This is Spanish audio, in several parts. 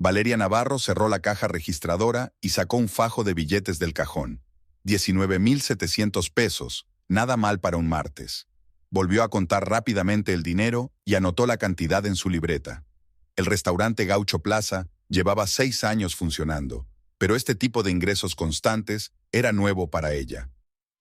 Valeria Navarro cerró la caja registradora y sacó un fajo de billetes del cajón. 19,700 pesos, nada mal para un martes. Volvió a contar rápidamente el dinero y anotó la cantidad en su libreta. El restaurante Gaucho Plaza llevaba 6 años funcionando, pero este tipo de ingresos constantes era nuevo para ella.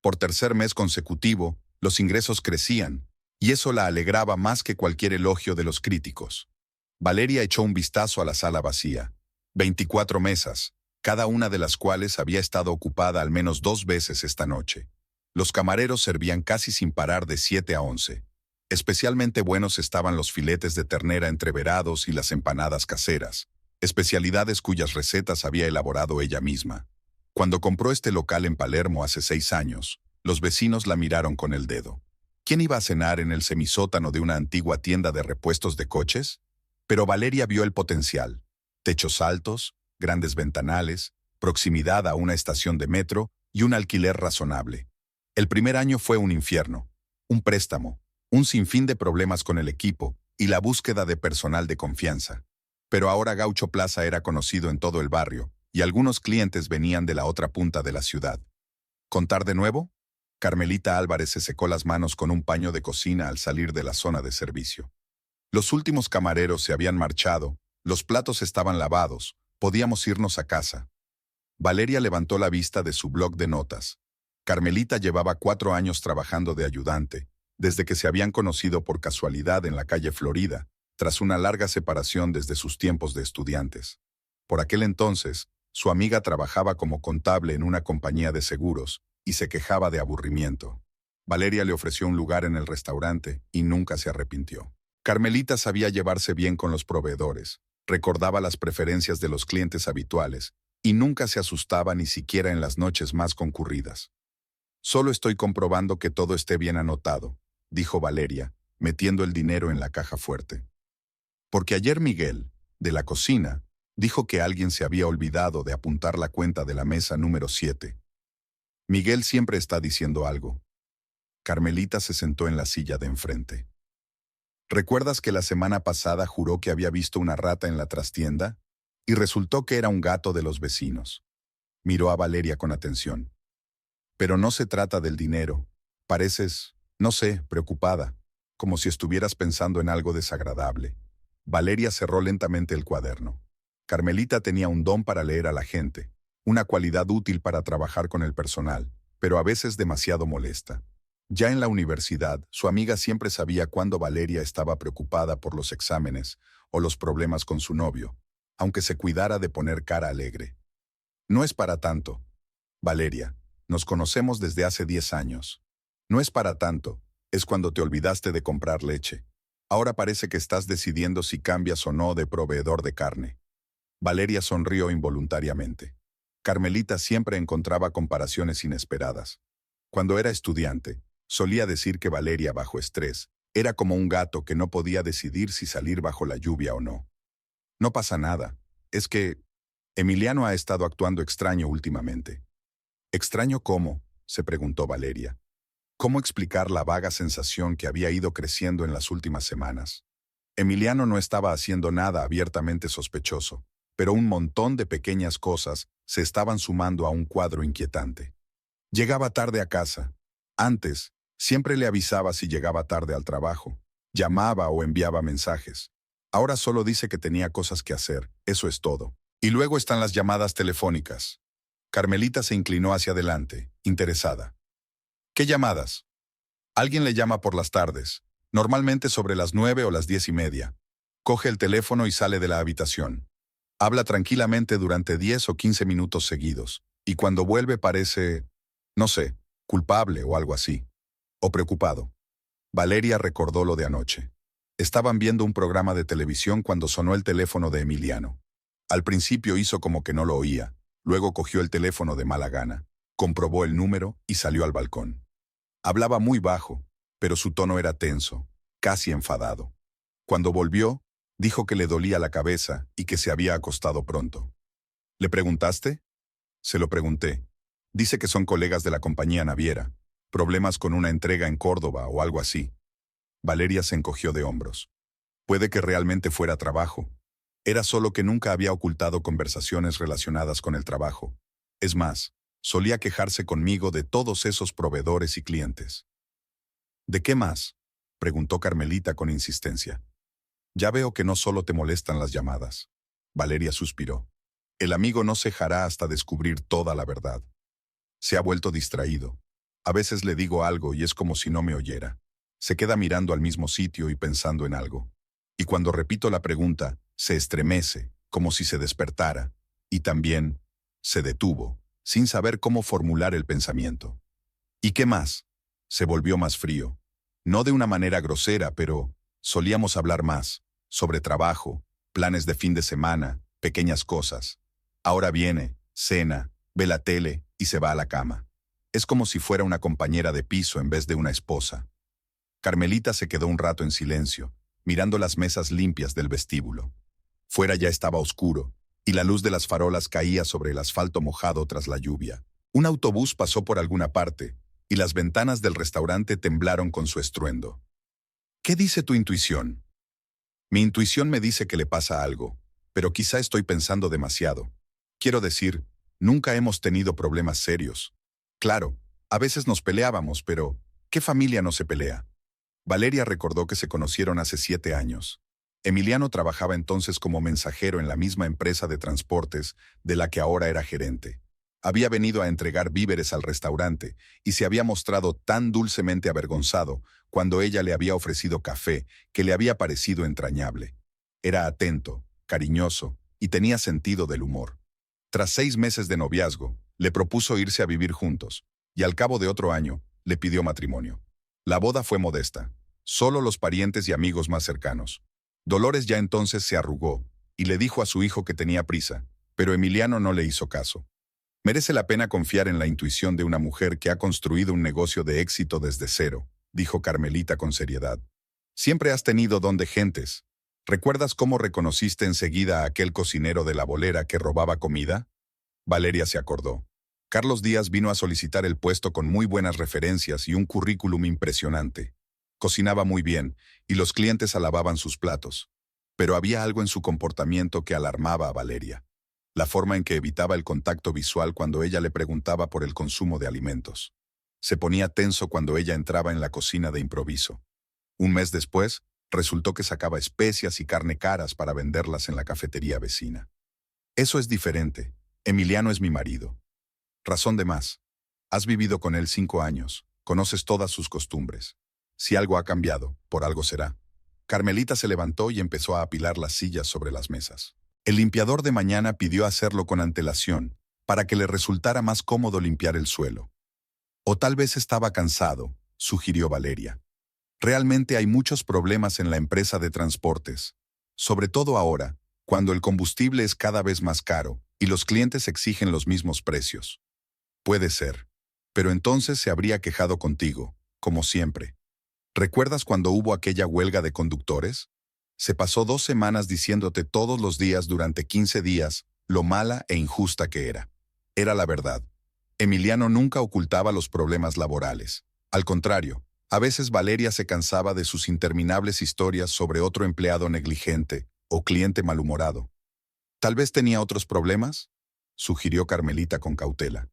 Por tercer mes consecutivo, los ingresos crecían, y eso la alegraba más que cualquier elogio de los críticos. Valeria echó un vistazo a la sala vacía. 24 mesas, cada una de las cuales había estado ocupada al menos 2 veces esta noche. Los camareros servían casi sin parar de 7 a 11. Especialmente buenos estaban los filetes de ternera entreverados y las empanadas caseras, especialidades cuyas recetas había elaborado ella misma. Cuando compró este local en Palermo hace 6 años, los vecinos la miraron con el dedo. ¿Quién iba a cenar en el semisótano de una antigua tienda de repuestos de coches? Pero Valeria vio el potencial. Techos altos, grandes ventanales, proximidad a una estación de metro y un alquiler razonable. El primer año fue un infierno, un préstamo, un sinfín de problemas con el equipo y la búsqueda de personal de confianza. Pero ahora Gaucho Plaza era conocido en todo el barrio y algunos clientes venían de la otra punta de la ciudad. ¿Contar de nuevo? Carmelita Álvarez se secó las manos con un paño de cocina al salir de la zona de servicio. Los últimos camareros se habían marchado, los platos estaban lavados, podíamos irnos a casa. Valeria levantó la vista de su bloc de notas. Carmelita llevaba 4 años trabajando de ayudante, desde que se habían conocido por casualidad en la calle Florida, tras una larga separación desde sus tiempos de estudiantes. Por aquel entonces, su amiga trabajaba como contable en una compañía de seguros y se quejaba de aburrimiento. Valeria le ofreció un lugar en el restaurante y nunca se arrepintió. Carmelita sabía llevarse bien con los proveedores, recordaba las preferencias de los clientes habituales y nunca se asustaba ni siquiera en las noches más concurridas. «Solo estoy comprobando que todo esté bien anotado», dijo Valeria, metiendo el dinero en la caja fuerte. Porque ayer Miguel, de la cocina, dijo que alguien se había olvidado de apuntar la cuenta de la mesa número 7. Miguel siempre está diciendo algo. Carmelita se sentó en la silla de enfrente. ¿Recuerdas que la semana pasada juró que había visto una rata en la trastienda? Y resultó que era un gato de los vecinos. Miró a Valeria con atención. Pero no se trata del dinero. Pareces, no sé, preocupada, como si estuvieras pensando en algo desagradable. Valeria cerró lentamente el cuaderno. Carmelita tenía un don para leer a la gente, una cualidad útil para trabajar con el personal, pero a veces demasiado molesta. Ya en la universidad, su amiga siempre sabía cuándo Valeria estaba preocupada por los exámenes o los problemas con su novio, aunque se cuidara de poner cara alegre. No es para tanto. Valeria, nos conocemos desde hace 10 años. No es para tanto, es cuando te olvidaste de comprar leche. Ahora parece que estás decidiendo si cambias o no de proveedor de carne. Valeria sonrió involuntariamente. Carmelita siempre encontraba comparaciones inesperadas. Cuando era estudiante, solía decir que Valeria, bajo estrés, era como un gato que no podía decidir si salir bajo la lluvia o no. No pasa nada, es que Emiliano ha estado actuando extraño últimamente. ¿Extraño cómo?, se preguntó Valeria. ¿Cómo explicar la vaga sensación que había ido creciendo en las últimas semanas? Emiliano no estaba haciendo nada abiertamente sospechoso, pero un montón de pequeñas cosas se estaban sumando a un cuadro inquietante. Llegaba tarde a casa. Antes, siempre le avisaba si llegaba tarde al trabajo. Llamaba o enviaba mensajes. Ahora solo dice que tenía cosas que hacer, eso es todo. Y luego están las llamadas telefónicas. Carmelita se inclinó hacia adelante, interesada. ¿Qué llamadas? Alguien le llama por las tardes, normalmente sobre las 9 o las 10:30. Coge el teléfono y sale de la habitación. Habla tranquilamente durante 10 o 15 minutos seguidos, y cuando vuelve parece, no sé, culpable o algo así. O preocupado. Valeria recordó lo de anoche. Estaban viendo un programa de televisión cuando sonó el teléfono de Emiliano. Al principio hizo como que no lo oía, luego cogió el teléfono de mala gana, comprobó el número y salió al balcón. Hablaba muy bajo, pero su tono era tenso, casi enfadado. Cuando volvió, dijo que le dolía la cabeza y que se había acostado pronto. ¿Le preguntaste? Se lo pregunté. Dice que son colegas de la compañía naviera. Problemas con una entrega en Córdoba o algo así. Valeria se encogió de hombros. Puede que realmente fuera trabajo. Era solo que nunca había ocultado conversaciones relacionadas con el trabajo. Es más, solía quejarse conmigo de todos esos proveedores y clientes. ¿De qué más?, preguntó Carmelita con insistencia. Ya veo que no solo te molestan las llamadas. Valeria suspiró. El amigo no cejará hasta descubrir toda la verdad. Se ha vuelto distraído. A veces le digo algo y es como si no me oyera. Se queda mirando al mismo sitio y pensando en algo. Y cuando repito la pregunta, se estremece, como si se despertara. Y también se detuvo, sin saber cómo formular el pensamiento. ¿Y qué más? Se volvió más frío. No de una manera grosera, pero solíamos hablar más, sobre trabajo, planes de fin de semana, pequeñas cosas. Ahora viene, cena, ve la tele y se va a la cama. Es como si fuera una compañera de piso en vez de una esposa. Carmelita se quedó un rato en silencio, mirando las mesas limpias del vestíbulo. Fuera ya estaba oscuro, y la luz de las farolas caía sobre el asfalto mojado tras la lluvia. Un autobús pasó por alguna parte, y las ventanas del restaurante temblaron con su estruendo. ¿Qué dice tu intuición? Mi intuición me dice que le pasa algo, pero quizá estoy pensando demasiado. Quiero decir, nunca hemos tenido problemas serios. Claro, a veces nos peleábamos, pero ¿qué familia no se pelea? Valeria recordó que se conocieron hace 7 años. Emiliano trabajaba entonces como mensajero en la misma empresa de transportes de la que ahora era gerente. Había venido a entregar víveres al restaurante y se había mostrado tan dulcemente avergonzado cuando ella le había ofrecido café que le había parecido entrañable. Era atento, cariñoso y tenía sentido del humor. Tras 6 meses de noviazgo, le propuso irse a vivir juntos, y al cabo de otro año, le pidió matrimonio. La boda fue modesta, solo los parientes y amigos más cercanos. Dolores ya entonces se arrugó, y le dijo a su hijo que tenía prisa, pero Emiliano no le hizo caso. Merece la pena confiar en la intuición de una mujer que ha construido un negocio de éxito desde cero, dijo Carmelita con seriedad. Siempre has tenido don de gentes. ¿Recuerdas cómo reconociste enseguida a aquel cocinero de la bolera que robaba comida? Valeria se acordó. Carlos Díaz vino a solicitar el puesto con muy buenas referencias y un currículum impresionante. Cocinaba muy bien, y los clientes alababan sus platos. Pero había algo en su comportamiento que alarmaba a Valeria. La forma en que evitaba el contacto visual cuando ella le preguntaba por el consumo de alimentos. Se ponía tenso cuando ella entraba en la cocina de improviso. Un mes después, resultó que sacaba especias y carne caras para venderlas en la cafetería vecina. Eso es diferente. Emiliano es mi marido. Razón de más. Has vivido con él 5 años. Conoces todas sus costumbres. Si algo ha cambiado, por algo será. Carmelita se levantó y empezó a apilar las sillas sobre las mesas. El limpiador de mañana pidió hacerlo con antelación, para que le resultara más cómodo limpiar el suelo. O tal vez estaba cansado, sugirió Valeria. Realmente hay muchos problemas en la empresa de transportes. Sobre todo ahora, cuando el combustible es cada vez más caro y los clientes exigen los mismos precios. Puede ser. Pero entonces se habría quejado contigo, como siempre. ¿Recuerdas cuando hubo aquella huelga de conductores? Se pasó 2 semanas diciéndote todos los días durante 15 días lo mala e injusta que era. Era la verdad. Emiliano nunca ocultaba los problemas laborales. Al contrario, a veces Valeria se cansaba de sus interminables historias sobre otro empleado negligente o cliente malhumorado. ¿Tal vez tenía otros problemas?, sugirió Carmelita con cautela.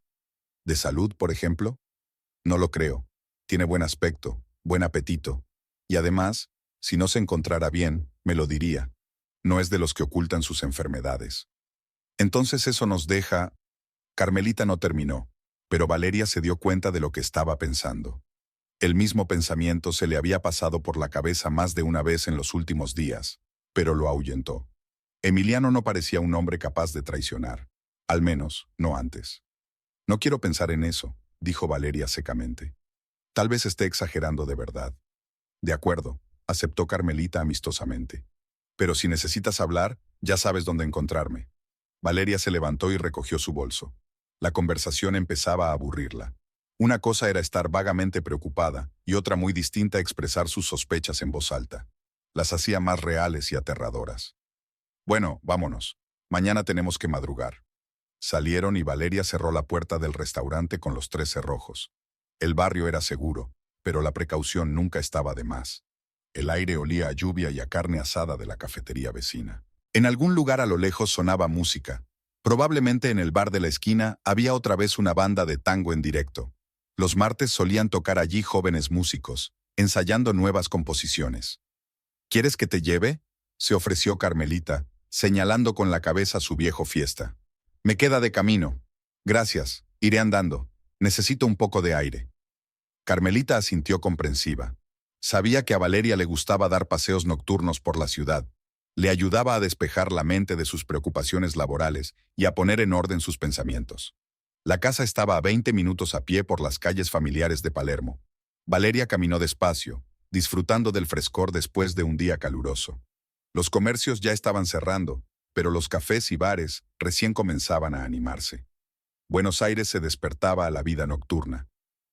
¿De salud, por ejemplo? No lo creo. Tiene buen aspecto, buen apetito. Y además, si no se encontrara bien, me lo diría. No es de los que ocultan sus enfermedades. Entonces eso nos deja... Carmelita no terminó, pero Valeria se dio cuenta de lo que estaba pensando. El mismo pensamiento se le había pasado por la cabeza más de una vez en los últimos días, pero lo ahuyentó. Emiliano no parecía un hombre capaz de traicionar, al menos no antes. No quiero pensar en eso, dijo Valeria secamente. Tal vez esté exagerando de verdad. De acuerdo, aceptó Carmelita amistosamente. Pero si necesitas hablar, ya sabes dónde encontrarme. Valeria se levantó y recogió su bolso. La conversación empezaba a aburrirla. Una cosa era estar vagamente preocupada y otra muy distinta expresar sus sospechas en voz alta. Las hacía más reales y aterradoras. Bueno, vámonos. Mañana tenemos que madrugar. Salieron y Valeria cerró la puerta del restaurante con los 3 cerrojos. El barrio era seguro, pero la precaución nunca estaba de más. El aire olía a lluvia y a carne asada de la cafetería vecina. En algún lugar a lo lejos sonaba música. Probablemente en el bar de la esquina había otra vez una banda de tango en directo. Los martes solían tocar allí jóvenes músicos, ensayando nuevas composiciones. ¿Quieres que te lleve?, se ofreció Carmelita, señalando con la cabeza su viejo fiesta. Me queda de camino. Gracias, iré andando. Necesito un poco de aire. Carmelita asintió comprensiva. Sabía que a Valeria le gustaba dar paseos nocturnos por la ciudad. Le ayudaba a despejar la mente de sus preocupaciones laborales y a poner en orden sus pensamientos. La casa estaba a 20 minutos a pie por las calles familiares de Palermo. Valeria caminó despacio, disfrutando del frescor después de un día caluroso. Los comercios ya estaban cerrando, pero los cafés y bares recién comenzaban a animarse. Buenos Aires se despertaba a la vida nocturna.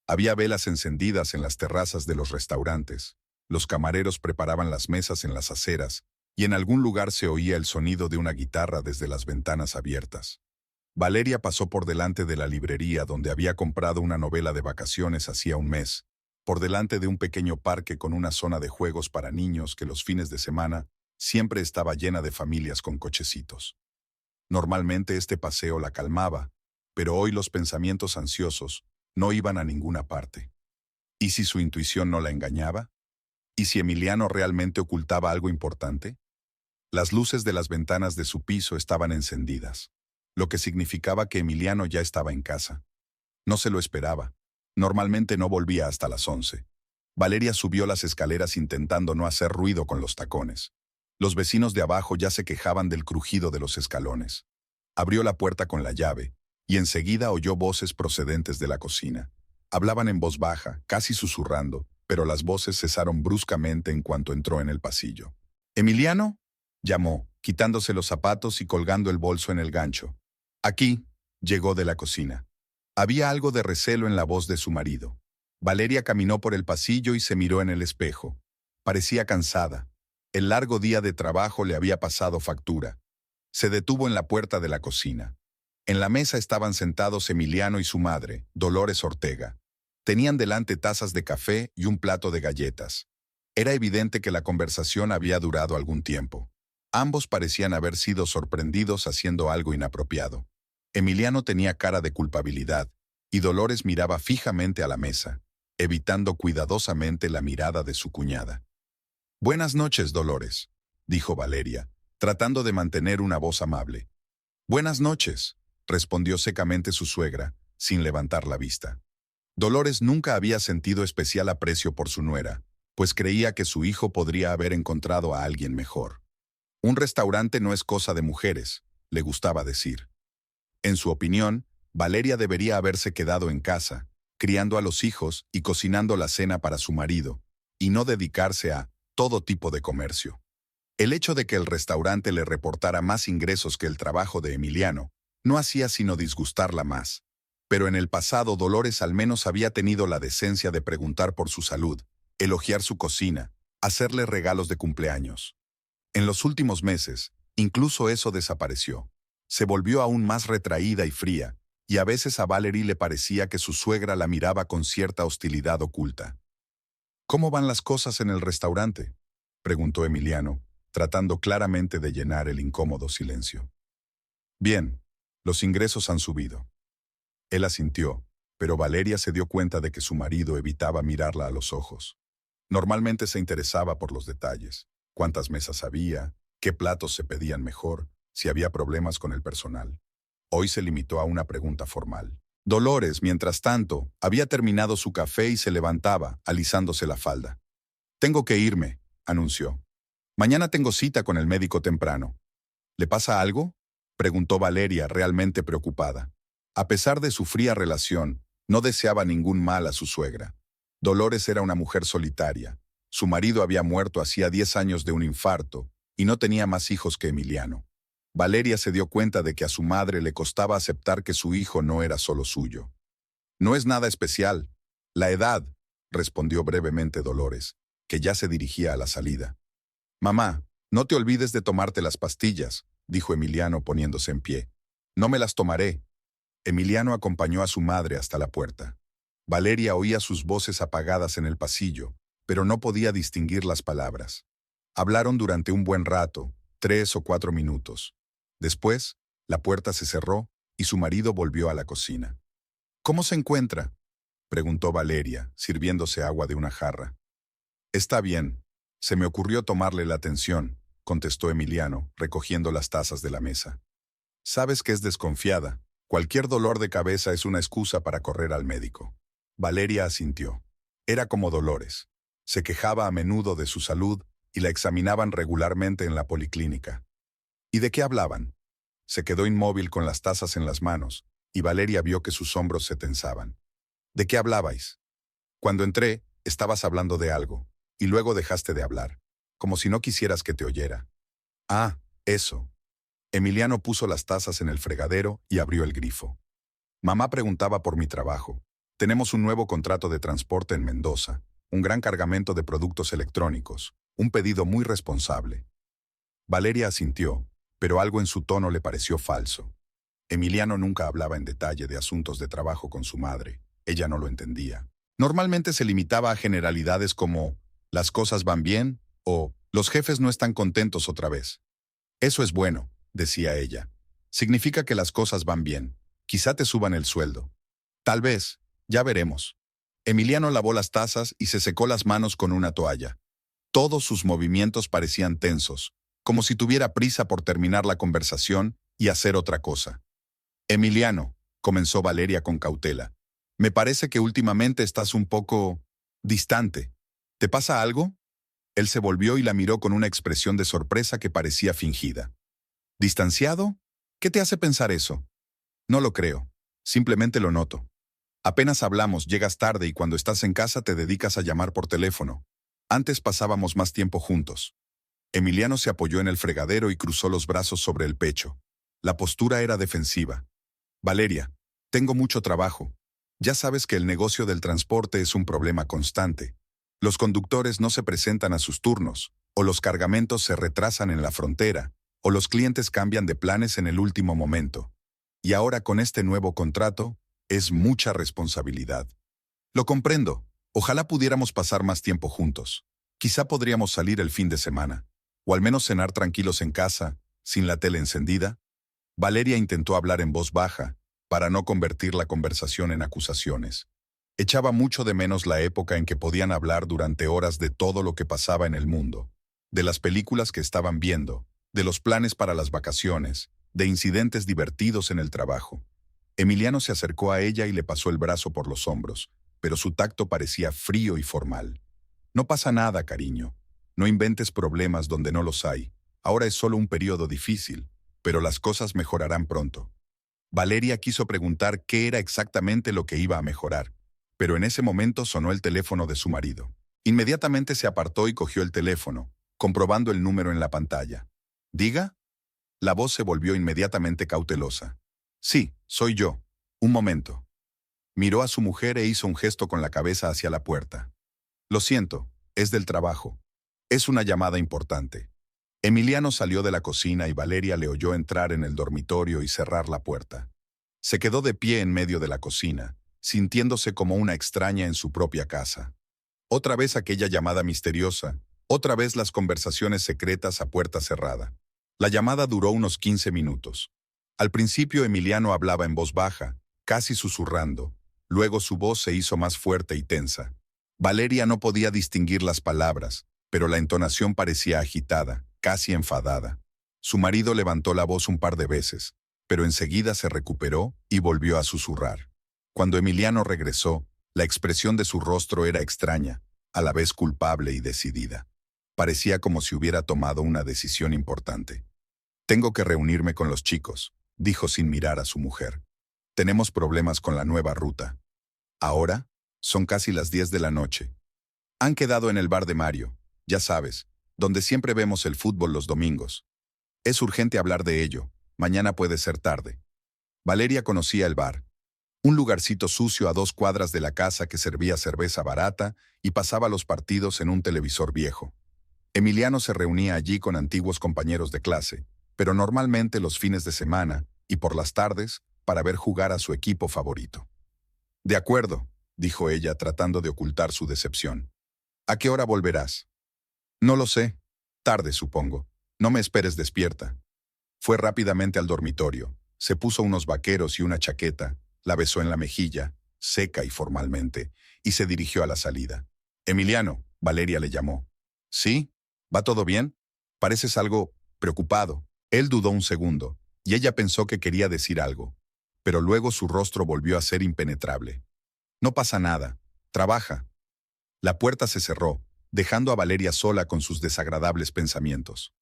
Había velas encendidas en las terrazas de los restaurantes. Los camareros preparaban las mesas en las aceras, y en algún lugar se oía el sonido de una guitarra desde las ventanas abiertas. Valeria pasó por delante de la librería donde había comprado una novela de vacaciones hacía un mes, por delante de un pequeño parque con una zona de juegos para niños que los fines de semana siempre estaba llena de familias con cochecitos. Normalmente este paseo la calmaba, pero hoy los pensamientos ansiosos no iban a ninguna parte. ¿Y si su intuición no la engañaba? ¿Y si Emiliano realmente ocultaba algo importante? Las luces de las ventanas de su piso estaban encendidas, lo que significaba que Emiliano ya estaba en casa. No se lo esperaba. Normalmente no volvía hasta las 11. Valeria subió las escaleras intentando no hacer ruido con los tacones. Los vecinos de abajo ya se quejaban del crujido de los escalones. Abrió la puerta con la llave, y enseguida oyó voces procedentes de la cocina. Hablaban en voz baja, casi susurrando, pero las voces cesaron bruscamente en cuanto entró en el pasillo. «¿Emiliano?», llamó, quitándose los zapatos y colgando el bolso en el gancho. «Aquí», llegó de la cocina. Había algo de recelo en la voz de su marido. Valeria caminó por el pasillo y se miró en el espejo. Parecía cansada. El largo día de trabajo le había pasado factura. Se detuvo en la puerta de la cocina. En la mesa estaban sentados Emiliano y su madre, Dolores Ortega. Tenían delante tazas de café y un plato de galletas. Era evidente que la conversación había durado algún tiempo. Ambos parecían haber sido sorprendidos haciendo algo inapropiado. Emiliano tenía cara de culpabilidad, y Dolores miraba fijamente a la mesa, evitando cuidadosamente la mirada de su cuñada. «Buenas noches, Dolores», dijo Valeria, tratando de mantener una voz amable. «Buenas noches», respondió secamente su suegra, sin levantar la vista. Dolores nunca había sentido especial aprecio por su nuera, pues creía que su hijo podría haber encontrado a alguien mejor. Un restaurante no es cosa de mujeres, le gustaba decir. En su opinión, Valeria debería haberse quedado en casa, criando a los hijos y cocinando la cena para su marido, y no dedicarse a todo tipo de comercio. El hecho de que el restaurante le reportara más ingresos que el trabajo de Emiliano no hacía sino disgustarla más. Pero en el pasado Dolores al menos había tenido la decencia de preguntar por su salud, elogiar su cocina, hacerle regalos de cumpleaños. En los últimos meses, incluso eso desapareció. Se volvió aún más retraída y fría, y a veces a Valerie le parecía que su suegra la miraba con cierta hostilidad oculta. «¿Cómo van las cosas en el restaurante?», preguntó Emiliano, tratando claramente de llenar el incómodo silencio. «Bien, los ingresos han subido». Él asintió, pero Valeria se dio cuenta de que su marido evitaba mirarla a los ojos. Normalmente se interesaba por los detalles: cuántas mesas había, qué platos se pedían mejor, si había problemas con el personal. Hoy se limitó a una pregunta formal. Dolores, mientras tanto, había terminado su café y se levantaba, alisándose la falda. «Tengo que irme», anunció. «Mañana tengo cita con el médico temprano». «¿Le pasa algo?», preguntó Valeria, realmente preocupada. A pesar de su fría relación, no deseaba ningún mal a su suegra. Dolores era una mujer solitaria. Su marido había muerto hacía 10 años de un infarto y no tenía más hijos que Emiliano. Valeria se dio cuenta de que a su madre le costaba aceptar que su hijo no era solo suyo. «No es nada especial. La edad», respondió brevemente Dolores, que ya se dirigía a la salida. «Mamá, no te olvides de tomarte las pastillas», dijo Emiliano poniéndose en pie. «No me las tomaré». Emiliano acompañó a su madre hasta la puerta. Valeria oía sus voces apagadas en el pasillo, pero no podía distinguir las palabras. Hablaron durante un buen rato, 3 o 4 minutos. Después, la puerta se cerró y su marido volvió a la cocina. ¿Cómo se encuentra?, preguntó Valeria, sirviéndose agua de una jarra. Está bien. Se me ocurrió tomarle la atención, contestó Emiliano, recogiendo las tazas de la mesa. Sabes que es desconfiada. Cualquier dolor de cabeza es una excusa para correr al médico. Valeria asintió. Era como Dolores. Se quejaba a menudo de su salud y la examinaban regularmente en la policlínica. ¿Y de qué hablaban? Se quedó inmóvil con las tazas en las manos, y Valeria vio que sus hombros se tensaban. ¿De qué hablabais? Cuando entré, estabas hablando de algo, y luego dejaste de hablar, como si no quisieras que te oyera. Ah, eso. Emiliano puso las tazas en el fregadero y abrió el grifo. Mamá preguntaba por mi trabajo. Tenemos un nuevo contrato de transporte en Mendoza, un gran cargamento de productos electrónicos, un pedido muy responsable. Valeria asintió, pero algo en su tono le pareció falso. Emiliano nunca hablaba en detalle de asuntos de trabajo con su madre. Ella no lo entendía. Normalmente se limitaba a generalidades como «las cosas van bien» o «los jefes no están contentos otra vez». «Eso es bueno», decía ella. «Significa que las cosas van bien. Quizá te suban el sueldo». «Tal vez. Ya veremos». Emiliano lavó las tazas y se secó las manos con una toalla. Todos sus movimientos parecían tensos, como si tuviera prisa por terminar la conversación y hacer otra cosa. «Emiliano», comenzó Valeria con cautela, «me parece que últimamente estás un poco distante. ¿Te pasa algo?» Él se volvió y la miró con una expresión de sorpresa que parecía fingida. «¿Distanciado? ¿Qué te hace pensar eso?» «No lo creo. Simplemente lo noto. Apenas hablamos, llegas tarde y cuando estás en casa te dedicas a llamar por teléfono. Antes pasábamos más tiempo juntos». Emiliano se apoyó en el fregadero y cruzó los brazos sobre el pecho. La postura era defensiva. «Valeria, tengo mucho trabajo. Ya sabes que el negocio del transporte es un problema constante. Los conductores no se presentan a sus turnos, o los cargamentos se retrasan en la frontera, o los clientes cambian de planes en el último momento. Y ahora con este nuevo contrato, es mucha responsabilidad. Lo comprendo. Ojalá pudiéramos pasar más tiempo juntos. Quizá podríamos salir el fin de semana, o al menos cenar tranquilos en casa, sin la tele encendida». Valeria intentó hablar en voz baja, para no convertir la conversación en acusaciones. Echaba mucho de menos la época en que podían hablar durante horas de todo lo que pasaba en el mundo, de las películas que estaban viendo, de los planes para las vacaciones, de incidentes divertidos en el trabajo. Emiliano se acercó a ella y le pasó el brazo por los hombros, pero su tacto parecía frío y formal. «No pasa nada, cariño. No inventes problemas donde no los hay. Ahora es solo un periodo difícil, pero las cosas mejorarán pronto». Valeria quiso preguntar qué era exactamente lo que iba a mejorar, pero en ese momento sonó el teléfono de su marido. Inmediatamente se apartó y cogió el teléfono, comprobando el número en la pantalla. «¿Diga?» La voz se volvió inmediatamente cautelosa. «Sí, soy yo. Un momento». Miró a su mujer e hizo un gesto con la cabeza hacia la puerta. «Lo siento, es del trabajo. Es una llamada importante». Emiliano salió de la cocina y Valeria le oyó entrar en el dormitorio y cerrar la puerta. Se quedó de pie en medio de la cocina, sintiéndose como una extraña en su propia casa. Otra vez aquella llamada misteriosa, otra vez las conversaciones secretas a puerta cerrada. La llamada duró unos 15 minutos. Al principio Emiliano hablaba en voz baja, casi susurrando. Luego su voz se hizo más fuerte y tensa. Valeria no podía distinguir las palabras, pero la entonación parecía agitada, casi enfadada. Su marido levantó la voz un par de veces, pero enseguida se recuperó y volvió a susurrar. Cuando Emiliano regresó, la expresión de su rostro era extraña, a la vez culpable y decidida. Parecía como si hubiera tomado una decisión importante. «Tengo que reunirme con los chicos», dijo sin mirar a su mujer. «Tenemos problemas con la nueva ruta. Ahora, son casi las 10 de la noche. Han quedado en el bar de Mario, ya sabes, donde siempre vemos el fútbol los domingos. Es urgente hablar de ello, mañana puede ser tarde». Valeria conocía el bar. Un lugarcito sucio a 2 cuadras de la casa que servía cerveza barata y pasaba los partidos en un televisor viejo. Emiliano se reunía allí con antiguos compañeros de clase, pero normalmente los fines de semana y por las tardes para ver jugar a su equipo favorito. «De acuerdo», dijo ella tratando de ocultar su decepción. «¿A qué hora volverás?» «No lo sé. Tarde, supongo. No me esperes despierta. Fue rápidamente al dormitorio, se puso unos vaqueros y una chaqueta, la besó en la mejilla, seca y formalmente, y se dirigió a la salida. Emiliano, Valeria le llamó. ¿Sí? ¿Va todo bien? Pareces algo preocupado. Él dudó un segundo, y ella pensó que quería decir algo, pero luego su rostro volvió a ser impenetrable. No pasa nada. Trabaja. La puerta se cerró, dejando a Valeria sola con sus desagradables pensamientos.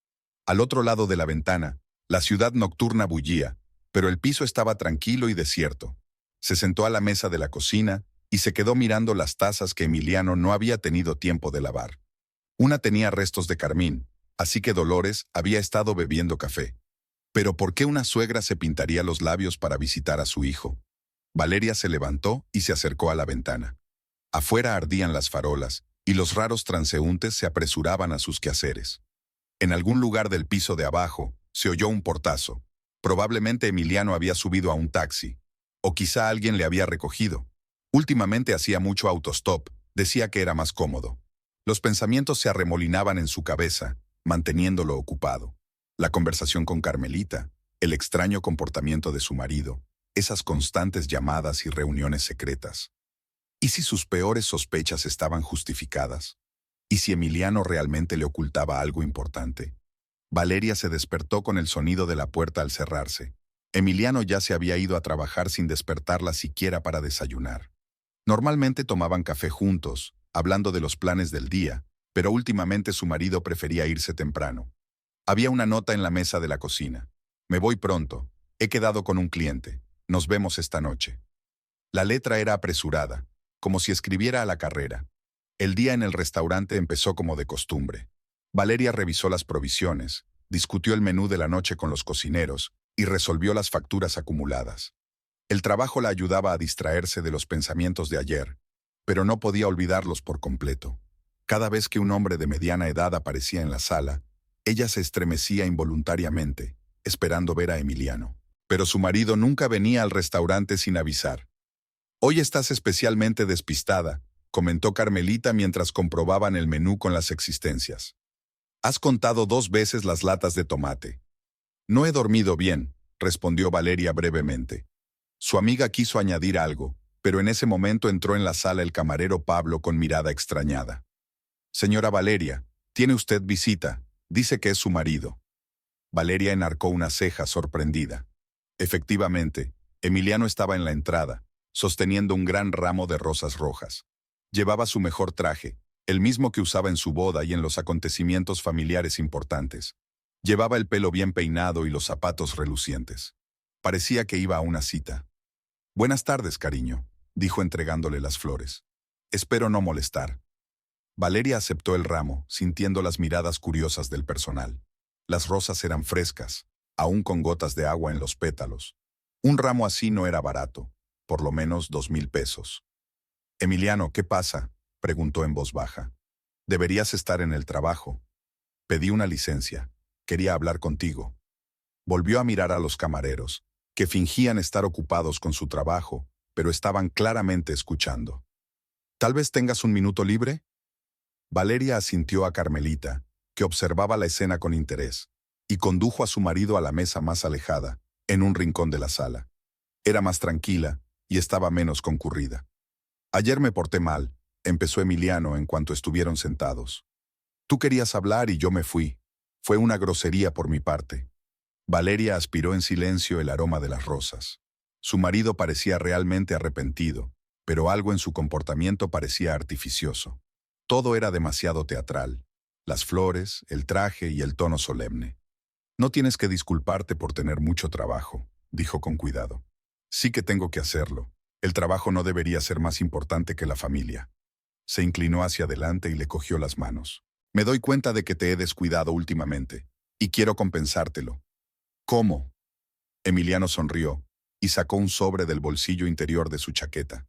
Al otro lado de la ventana, la ciudad nocturna bullía, pero el piso estaba tranquilo y desierto. Se sentó a la mesa de la cocina y se quedó mirando las tazas que Emiliano no había tenido tiempo de lavar. Una tenía restos de carmín, así que Dolores había estado bebiendo café. Pero ¿por qué una suegra se pintaría los labios para visitar a su hijo? Valeria se levantó y se acercó a la ventana. Afuera ardían las farolas, y los raros transeúntes se apresuraban a sus quehaceres. En algún lugar del piso de abajo, se oyó un portazo. Probablemente Emiliano había subido a un taxi. O quizá alguien le había recogido. Últimamente hacía mucho autostop, decía que era más cómodo. Los pensamientos se arremolinaban en su cabeza, manteniéndolo ocupado. La conversación con Carmelita, el extraño comportamiento de su marido, esas constantes llamadas y reuniones secretas. ¿Y si sus peores sospechas estaban justificadas? ¿Y si Emiliano realmente le ocultaba algo importante? Valeria se despertó con el sonido de la puerta al cerrarse. Emiliano ya se había ido a trabajar sin despertarla siquiera para desayunar. Normalmente tomaban café juntos, hablando de los planes del día, pero últimamente su marido prefería irse temprano. Había una nota en la mesa de la cocina. Me voy pronto. He quedado con un cliente. Nos vemos esta noche. La letra era apresurada, como si escribiera a la carrera. El día en el restaurante empezó como de costumbre. Valeria revisó las provisiones, discutió el menú de la noche con los cocineros y resolvió las facturas acumuladas. El trabajo la ayudaba a distraerse de los pensamientos de ayer, pero no podía olvidarlos por completo. Cada vez que un hombre de mediana edad aparecía en la sala, ella se estremecía involuntariamente, esperando ver a Emiliano. Pero su marido nunca venía al restaurante sin avisar. «Hoy estás especialmente despistada», comentó Carmelita mientras comprobaban el menú con las existencias. «Has contado 2 veces las latas de tomate». «No he dormido bien», respondió Valeria brevemente. Su amiga quiso añadir algo, pero en ese momento entró en la sala el camarero Pablo con mirada extrañada. «Señora Valeria, tiene usted visita. Dice que es su marido». Valeria enarcó una ceja sorprendida. Efectivamente, Emiliano estaba en la entrada, sosteniendo un gran ramo de rosas rojas. Llevaba su mejor traje, el mismo que usaba en su boda y en los acontecimientos familiares importantes. Llevaba el pelo bien peinado y los zapatos relucientes. Parecía que iba a una cita. «Buenas tardes, cariño», dijo entregándole las flores. «Espero no molestar». Valeria aceptó el ramo, sintiendo las miradas curiosas del personal. Las rosas eran frescas, aún con gotas de agua en los pétalos. Un ramo así no era barato, por lo menos 2,000 pesos. «Emiliano, ¿qué pasa?», preguntó en voz baja. «Deberías estar en el trabajo. Pedí una licencia. Quería hablar contigo». Volvió a mirar a los camareros, que fingían estar ocupados con su trabajo, pero estaban claramente escuchando. «¿Tal vez tengas un minuto libre?». Valeria asintió a Carmelita, que observaba la escena con interés, y condujo a su marido a la mesa más alejada, en un rincón de la sala. Era más tranquila y estaba menos concurrida. «Ayer me porté mal», empezó Emiliano en cuanto estuvieron sentados. «Tú querías hablar y yo me fui. Fue una grosería por mi parte». Valeria aspiró en silencio el aroma de las rosas. Su marido parecía realmente arrepentido, pero algo en su comportamiento parecía artificioso. Todo era demasiado teatral. Las flores, el traje y el tono solemne. «No tienes que disculparte por tener mucho trabajo», dijo con cuidado. «Sí que tengo que hacerlo. El trabajo no debería ser más importante que la familia». Se inclinó hacia adelante y le cogió las manos. «Me doy cuenta de que te he descuidado últimamente, y quiero compensártelo». «¿Cómo?». Emiliano sonrió y sacó un sobre del bolsillo interior de su chaqueta.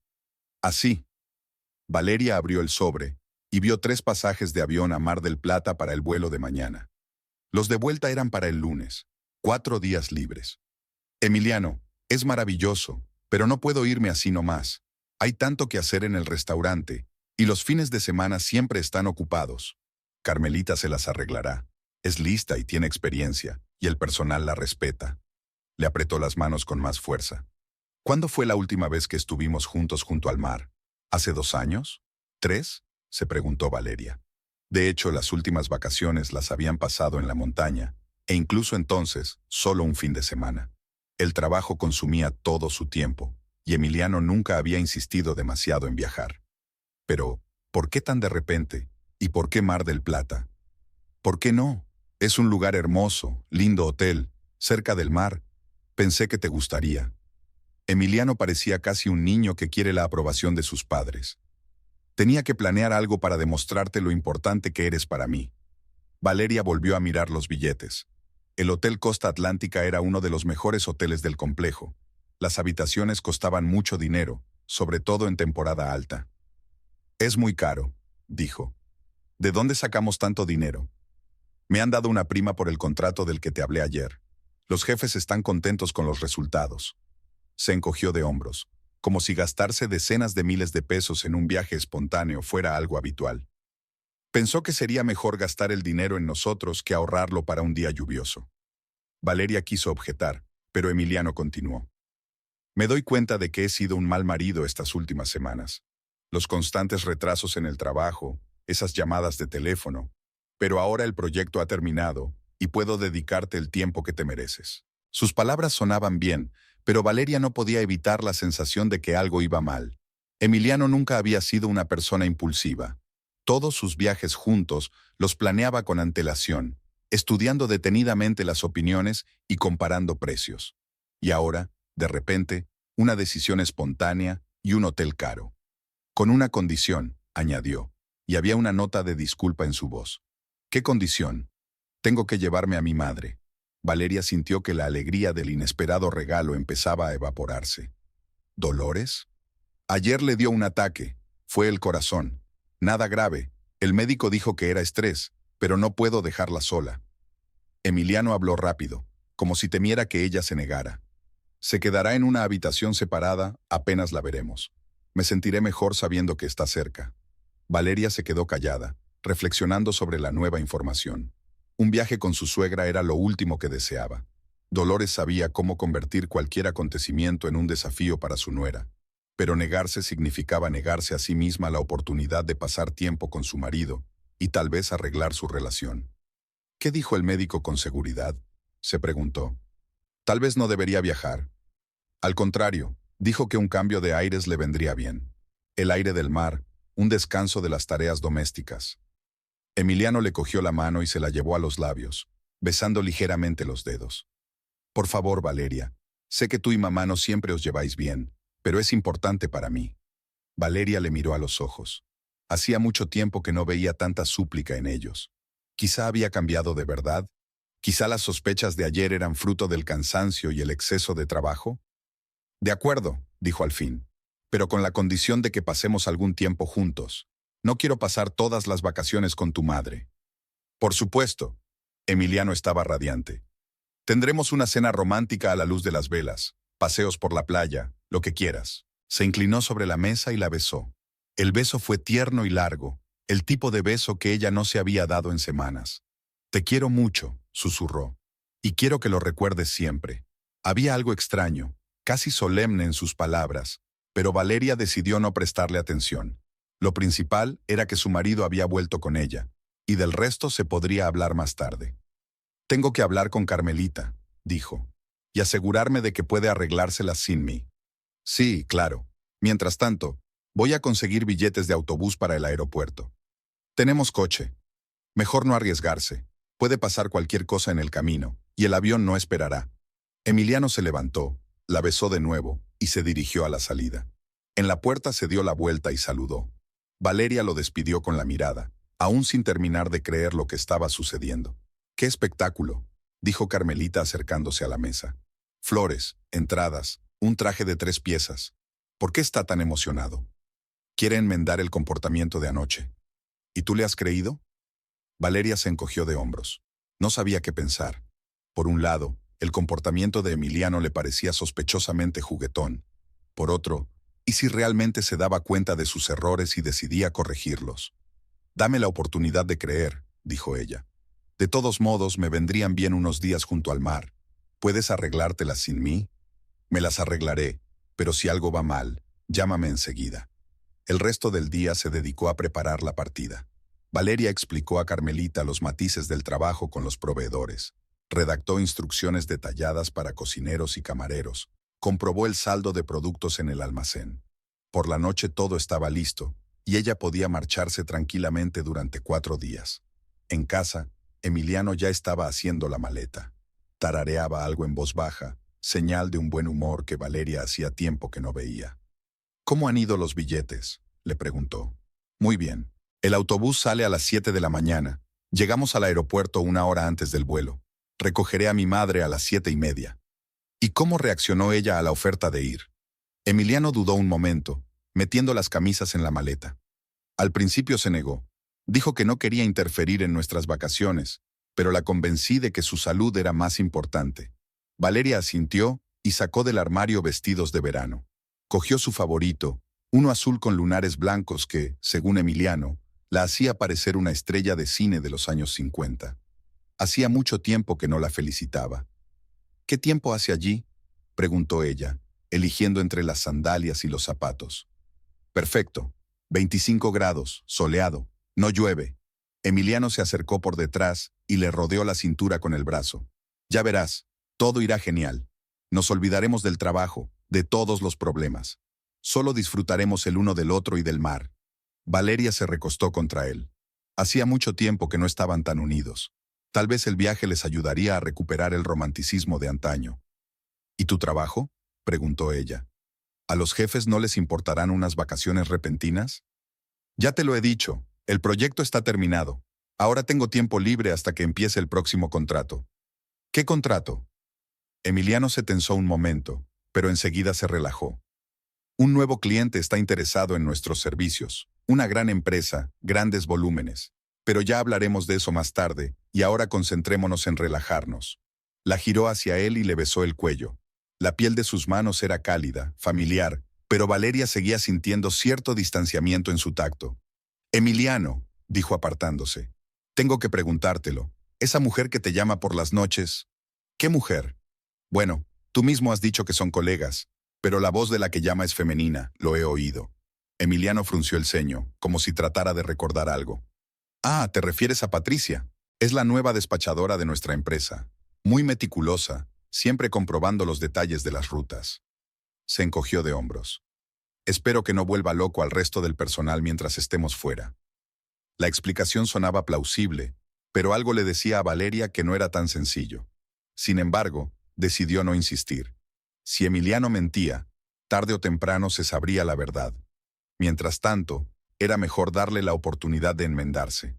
«Así». Valeria abrió el sobre y vio 3 pasajes de avión a Mar del Plata para el vuelo de mañana. Los de vuelta eran para el lunes, 4 días libres. «Emiliano, es maravilloso, pero no puedo irme así nomás. Hay tanto que hacer en el restaurante, y los fines de semana siempre están ocupados. Carmelita se las arreglará». Es lista y tiene experiencia, y el personal la respeta. Le apretó las manos con más fuerza. ¿Cuándo fue la última vez que estuvimos juntos junto al mar? ¿Hace 2 años? ¿3? Se preguntó Valeria. De hecho, las últimas vacaciones las habían pasado en la montaña, e incluso entonces, solo un fin de semana. El trabajo consumía todo su tiempo, y Emiliano nunca había insistido demasiado en viajar. Pero, ¿por qué tan de repente? ¿Y por qué Mar del Plata? ¿Por qué no? Es un lugar hermoso, lindo hotel, cerca del mar. Pensé que te gustaría. Emiliano parecía casi un niño que quiere la aprobación de sus padres. Tenía que planear algo para demostrarte lo importante que eres para mí. Valeria volvió a mirar los billetes. El Hotel Costa Atlántica era uno de los mejores hoteles del complejo. Las habitaciones costaban mucho dinero, sobre todo en temporada alta. Es muy caro, dijo. ¿De dónde sacamos tanto dinero? Me han dado una prima por el contrato del que te hablé ayer. Los jefes están contentos con los resultados. Se encogió de hombros, como si gastarse decenas de miles de pesos en un viaje espontáneo fuera algo habitual. Pensó que sería mejor gastar el dinero en nosotros que ahorrarlo para un día lluvioso. Valeria quiso objetar, pero Emiliano continuó. Me doy cuenta de que he sido un mal marido estas últimas semanas. Los constantes retrasos en el trabajo, esas llamadas de teléfono. Pero ahora el proyecto ha terminado y puedo dedicarte el tiempo que te mereces. Sus palabras sonaban bien, pero Valeria no podía evitar la sensación de que algo iba mal. Emiliano nunca había sido una persona impulsiva. Todos sus viajes juntos los planeaba con antelación, estudiando detenidamente las opiniones y comparando precios. Y ahora, de repente, una decisión espontánea y un hotel caro. Con una condición, añadió, y había una nota de disculpa en su voz. ¿Qué condición? Tengo que llevarme a mi madre. Valeria sintió que la alegría del inesperado regalo empezaba a evaporarse. ¿Dolores? Ayer le dio un ataque. Fue el corazón. Nada grave. El médico dijo que era estrés, pero no puedo dejarla sola. Emiliano habló rápido, como si temiera que ella se negara. Se quedará en una habitación separada, apenas la veremos. Me sentiré mejor sabiendo que está cerca. Valeria se quedó callada, reflexionando sobre la nueva información. Un viaje con su suegra era lo último que deseaba. Dolores sabía cómo convertir cualquier acontecimiento en un desafío para su nuera, pero negarse significaba negarse a sí misma la oportunidad de pasar tiempo con su marido y tal vez arreglar su relación. ¿Qué dijo el médico con seguridad? Se preguntó. Tal vez no debería viajar. Al contrario, dijo que un cambio de aires le vendría bien. El aire del mar, un descanso de las tareas domésticas. Emiliano le cogió la mano y se la llevó a los labios, besando ligeramente los dedos. Por favor, Valeria, sé que tú y mamá no siempre os lleváis bien, pero es importante para mí. Valeria le miró a los ojos. Hacía mucho tiempo que no veía tanta súplica en ellos. Quizá había cambiado de verdad. Quizá las sospechas de ayer eran fruto del cansancio y el exceso de trabajo. De acuerdo, dijo al fin, pero con la condición de que pasemos algún tiempo juntos. No quiero pasar todas las vacaciones con tu madre. Por supuesto. Emiliano estaba radiante. Tendremos una cena romántica a la luz de las velas, paseos por la playa, lo que quieras. Se inclinó sobre la mesa y la besó. El beso fue tierno y largo, el tipo de beso que ella no se había dado en semanas. Te quiero mucho, susurró. Y quiero que lo recuerdes siempre. Había algo extraño, casi solemne en sus palabras, pero Valeria decidió no prestarle atención. Lo principal era que su marido había vuelto con ella, y del resto se podría hablar más tarde. Tengo que hablar con Carmelita, dijo, y asegurarme de que puede arreglárselas sin mí. Sí, claro. Mientras tanto, voy a conseguir billetes de autobús para el aeropuerto. Tenemos coche. Mejor no arriesgarse. Puede pasar cualquier cosa en el camino, y el avión no esperará. Emiliano se levantó, la besó de nuevo, y se dirigió a la salida. En la puerta se dio la vuelta y saludó. Valeria lo despidió con la mirada, aún sin terminar de creer lo que estaba sucediendo. ¡Qué espectáculo!, dijo Carmelita acercándose a la mesa. Flores, entradas, un traje de 3 piezas. ¿Por qué está tan emocionado? Quiere enmendar el comportamiento de anoche. ¿Y tú le has creído? Valeria se encogió de hombros. No sabía qué pensar. Por un lado, el comportamiento de Emiliano le parecía sospechosamente juguetón. Por otro, ¿y si realmente se daba cuenta de sus errores y decidía corregirlos? Dame la oportunidad de creer, dijo ella. De todos modos, me vendrían bien unos días junto al mar. ¿Puedes arreglártelas sin mí? Me las arreglaré, pero si algo va mal, llámame enseguida. El resto del día se dedicó a preparar la partida. Valeria explicó a Carmelita los matices del trabajo con los proveedores. Redactó instrucciones detalladas para cocineros y camareros. Comprobó el saldo de productos en el almacén. Por la noche todo estaba listo, y ella podía marcharse tranquilamente durante 4 días. En casa, Emiliano ya estaba haciendo la maleta. Tarareaba algo en voz baja, señal de un buen humor que Valeria hacía tiempo que no veía. ¿Cómo han ido los billetes?, le preguntó. Muy bien. El autobús sale a las 7 de la mañana. Llegamos al aeropuerto 1 hora antes del vuelo. Recogeré a mi madre a las 7:30. ¿Y cómo reaccionó ella a la oferta de ir? Emiliano dudó un momento, metiendo las camisas en la maleta. Al principio se negó. Dijo que no quería interferir en nuestras vacaciones, pero la convencí de que su salud era más importante. Valeria asintió y sacó del armario vestidos de verano. Cogió su favorito, uno azul con lunares blancos que, según Emiliano, la hacía parecer una estrella de cine de los años 50. Hacía mucho tiempo que no la felicitaba. ¿Qué tiempo hace allí?, preguntó ella, eligiendo entre las sandalias y los zapatos. Perfecto. 25 grados, soleado, no llueve. Emiliano se acercó por detrás y le rodeó la cintura con el brazo. Ya verás, todo irá genial. Nos olvidaremos del trabajo, de todos los problemas. Solo disfrutaremos el uno del otro y del mar. Valeria se recostó contra él. Hacía mucho tiempo que no estaban tan unidos. Tal vez el viaje les ayudaría a recuperar el romanticismo de antaño. ¿Y tu trabajo?, preguntó ella. ¿A los jefes no les importarán unas vacaciones repentinas? Ya te lo he dicho, el proyecto está terminado. Ahora tengo tiempo libre hasta que empiece el próximo contrato. ¿Qué contrato? Emiliano se tensó un momento, pero enseguida se relajó. Un nuevo cliente está interesado en nuestros servicios. Una gran empresa, grandes volúmenes. Pero ya hablaremos de eso más tarde, y ahora concentrémonos en relajarnos. La giró hacia él y le besó el cuello. La piel de sus manos era cálida, familiar, pero Valeria seguía sintiendo cierto distanciamiento en su tacto. Emiliano, dijo apartándose, tengo que preguntártelo. Esa mujer que te llama por las noches... ¿Qué mujer? Bueno, tú mismo has dicho que son colegas, pero la voz de la que llama es femenina, lo he oído. Emiliano frunció el ceño, como si tratara de recordar algo. Ah, te refieres a Patricia. Es la nueva despachadora de nuestra empresa. Muy meticulosa, siempre comprobando los detalles de las rutas. Se encogió de hombros. Espero que no vuelva loco al resto del personal mientras estemos fuera. La explicación sonaba plausible, pero algo le decía a Valeria que no era tan sencillo. Sin embargo, decidió no insistir. Si Emiliano mentía, tarde o temprano se sabría la verdad. Mientras tanto, era mejor darle la oportunidad de enmendarse.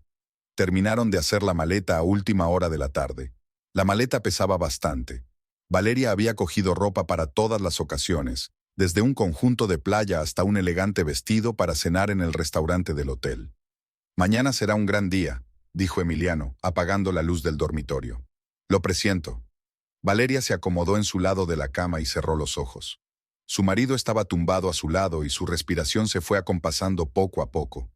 Terminaron de hacer la maleta a última hora de la tarde. La maleta pesaba bastante. Valeria había cogido ropa para todas las ocasiones, desde un conjunto de playa hasta un elegante vestido para cenar en el restaurante del hotel. Mañana será un gran día, dijo Emiliano, apagando la luz del dormitorio. Lo presiento. Valeria se acomodó en su lado de la cama y cerró los ojos. Su marido estaba tumbado a su lado y su respiración se fue acompasando poco a poco.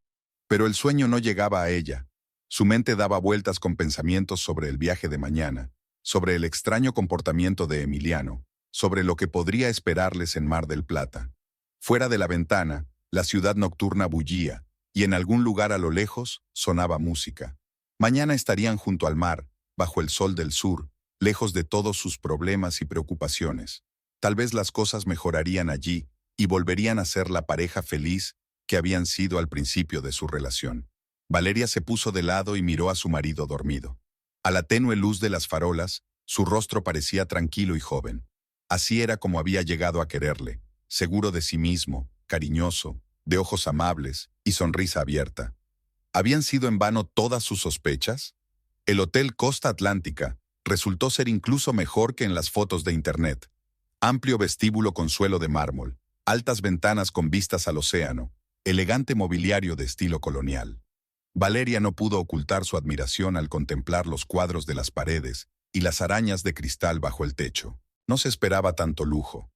Pero el sueño no llegaba a ella. Su mente daba vueltas con pensamientos sobre el viaje de mañana, sobre el extraño comportamiento de Emiliano, sobre lo que podría esperarles en Mar del Plata. Fuera de la ventana, la ciudad nocturna bullía, y en algún lugar a lo lejos sonaba música. Mañana estarían junto al mar, bajo el sol del sur, lejos de todos sus problemas y preocupaciones. Tal vez las cosas mejorarían allí y volverían a ser la pareja feliz que habían sido al principio de su relación. Valeria se puso de lado y miró a su marido dormido. A la tenue luz de las farolas, su rostro parecía tranquilo y joven. Así era como había llegado a quererle, seguro de sí mismo, cariñoso, de ojos amables y sonrisa abierta. ¿Habían sido en vano todas sus sospechas? El Hotel Costa Atlántica resultó ser incluso mejor que en las fotos de internet. Amplio vestíbulo con suelo de mármol, altas ventanas con vistas al océano, elegante mobiliario de estilo colonial. Valeria no pudo ocultar su admiración al contemplar los cuadros de las paredes y las arañas de cristal bajo el techo. No se esperaba tanto lujo.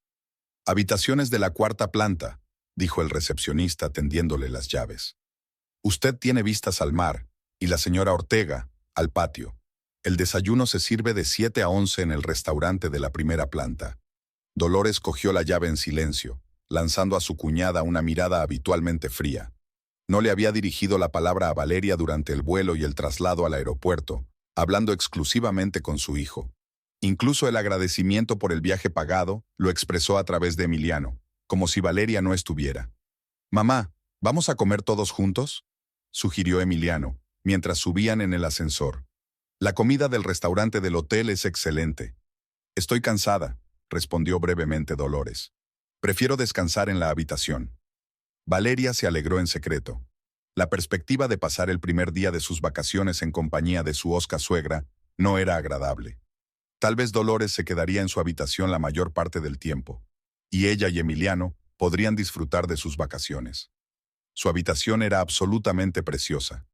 Habitaciones de la 4ª planta, dijo el recepcionista tendiéndole las llaves. Usted tiene vistas al mar, y la señora Ortega, al patio. El desayuno se sirve de 7 a 11 en el restaurante de la primera planta. Dolores cogió la llave en silencio, lanzando a su cuñada una mirada habitualmente fría. No le había dirigido la palabra a Valeria durante el vuelo y el traslado al aeropuerto, hablando exclusivamente con su hijo. Incluso el agradecimiento por el viaje pagado lo expresó a través de Emiliano, como si Valeria no estuviera. «Mamá, ¿vamos a comer todos juntos?», sugirió Emiliano, mientras subían en el ascensor. «La comida del restaurante del hotel es excelente». «Estoy cansada», respondió brevemente Dolores. «Prefiero descansar en la habitación». Valeria se alegró en secreto. La perspectiva de pasar el primer día de sus vacaciones en compañía de su hosca suegra no era agradable. Tal vez Dolores se quedaría en su habitación la mayor parte del tiempo, y ella y Emiliano podrían disfrutar de sus vacaciones. Su habitación era absolutamente preciosa.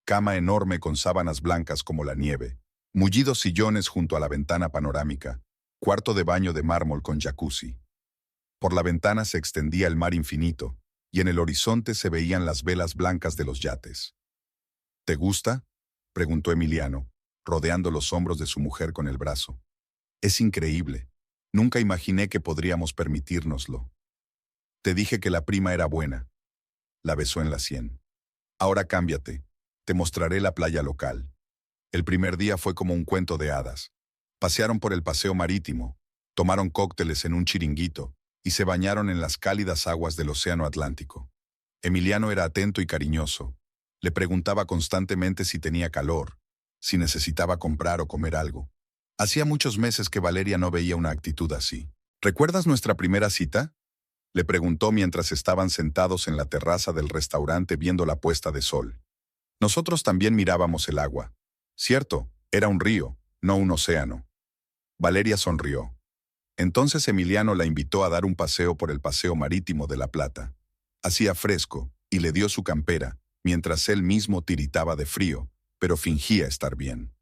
Cama enorme con sábanas blancas como la nieve, mullidos sillones junto a la ventana panorámica, cuarto de baño de mármol con jacuzzi. Por la ventana se extendía el mar infinito, y en el horizonte se veían las velas blancas de los yates. «¿Te gusta?», preguntó Emiliano, rodeando los hombros de su mujer con el brazo. «Es increíble. Nunca imaginé que podríamos permitírnoslo. Te dije que la prima era buena». La besó en la sien. «Ahora cámbiate. Te mostraré la playa local». El primer día fue como un cuento de hadas. Pasearon por el paseo marítimo, tomaron cócteles en un chiringuito y se bañaron en las cálidas aguas del océano Atlántico. Emiliano era atento y cariñoso. Le preguntaba constantemente si tenía calor, si necesitaba comprar o comer algo. Hacía muchos meses que Valeria no veía una actitud así. «¿Recuerdas nuestra primera cita?», le preguntó mientras estaban sentados en la terraza del restaurante viendo la puesta de sol. Nosotros también mirábamos el agua. Cierto, era un río, no un océano. Valeria sonrió. Entonces Emiliano la invitó a dar un paseo por el paseo marítimo de La Plata. Hacía fresco y le dio su campera, mientras él mismo tiritaba de frío, pero fingía estar bien.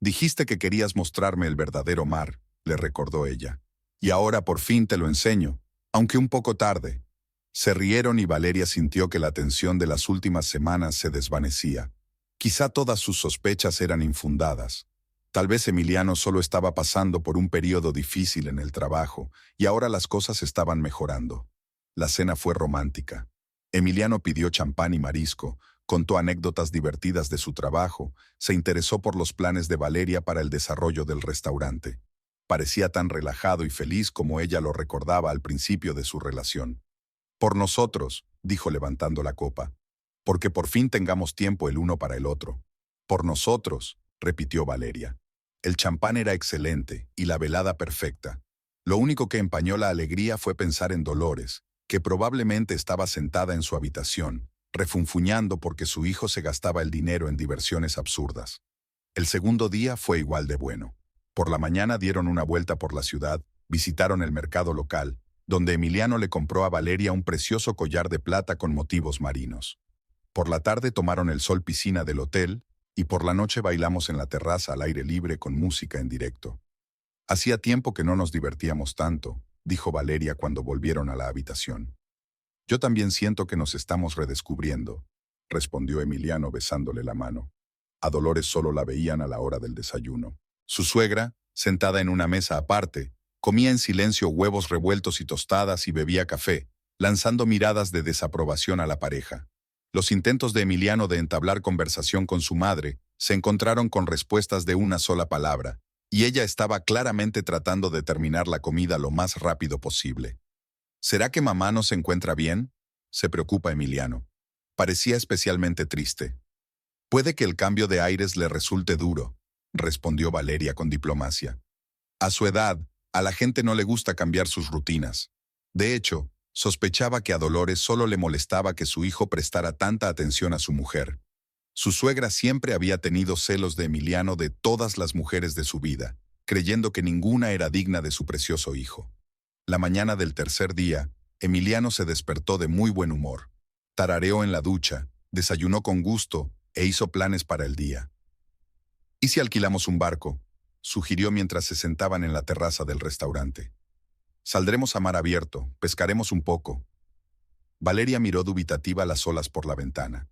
«Dijiste que querías mostrarme el verdadero mar», le recordó ella. «Y ahora por fin te lo enseño, aunque un poco tarde». Se rieron y Valeria sintió que la tensión de las últimas semanas se desvanecía. Quizá todas sus sospechas eran infundadas. Tal vez Emiliano solo estaba pasando por un periodo difícil en el trabajo y ahora las cosas estaban mejorando. La cena fue romántica. Emiliano pidió champán y marisco, contó anécdotas divertidas de su trabajo, se interesó por los planes de Valeria para el desarrollo del restaurante. Parecía tan relajado y feliz como ella lo recordaba al principio de su relación. «Por nosotros», dijo levantando la copa, «porque por fin tengamos tiempo el uno para el otro». «Por nosotros», repitió Valeria. El champán era excelente y la velada perfecta. Lo único que empañó la alegría fue pensar en Dolores, que probablemente estaba sentada en su habitación, refunfuñando porque su hijo se gastaba el dinero en diversiones absurdas. El segundo día fue igual de bueno. Por la mañana dieron una vuelta por la ciudad, visitaron el mercado local, donde Emiliano le compró a Valeria un precioso collar de plata con motivos marinos. Por la tarde tomaron el sol piscina del hotel, y por la noche bailamos en la terraza al aire libre con música en directo. «Hacía tiempo que no nos divertíamos tanto», dijo Valeria cuando volvieron a la habitación. «Yo también siento que nos estamos redescubriendo», respondió Emiliano besándole la mano. A Dolores solo la veían a la hora del desayuno. Su suegra, sentada en una mesa aparte, comía en silencio huevos revueltos y tostadas y bebía café, lanzando miradas de desaprobación a la pareja. Los intentos de Emiliano de entablar conversación con su madre se encontraron con respuestas de una sola palabra, y ella estaba claramente tratando de terminar la comida lo más rápido posible. «¿Será que mamá no se encuentra bien?», se preocupa Emiliano. Parecía especialmente triste. «Puede que el cambio de aires le resulte duro», respondió Valeria con diplomacia. «A su edad, a la gente no le gusta cambiar sus rutinas. De hecho, sospechaba que a Dolores solo le molestaba que su hijo prestara tanta atención a su mujer. Su suegra siempre había tenido celos de Emiliano de todas las mujeres de su vida, creyendo que ninguna era digna de su precioso hijo. La mañana del tercer día, Emiliano se despertó de muy buen humor. Tarareó en la ducha, desayunó con gusto e hizo planes para el día. «¿Y si alquilamos un barco?», sugirió mientras se sentaban en la terraza del restaurante. «Saldremos a mar abierto, pescaremos un poco». Valeria miró dubitativa las olas por la ventana.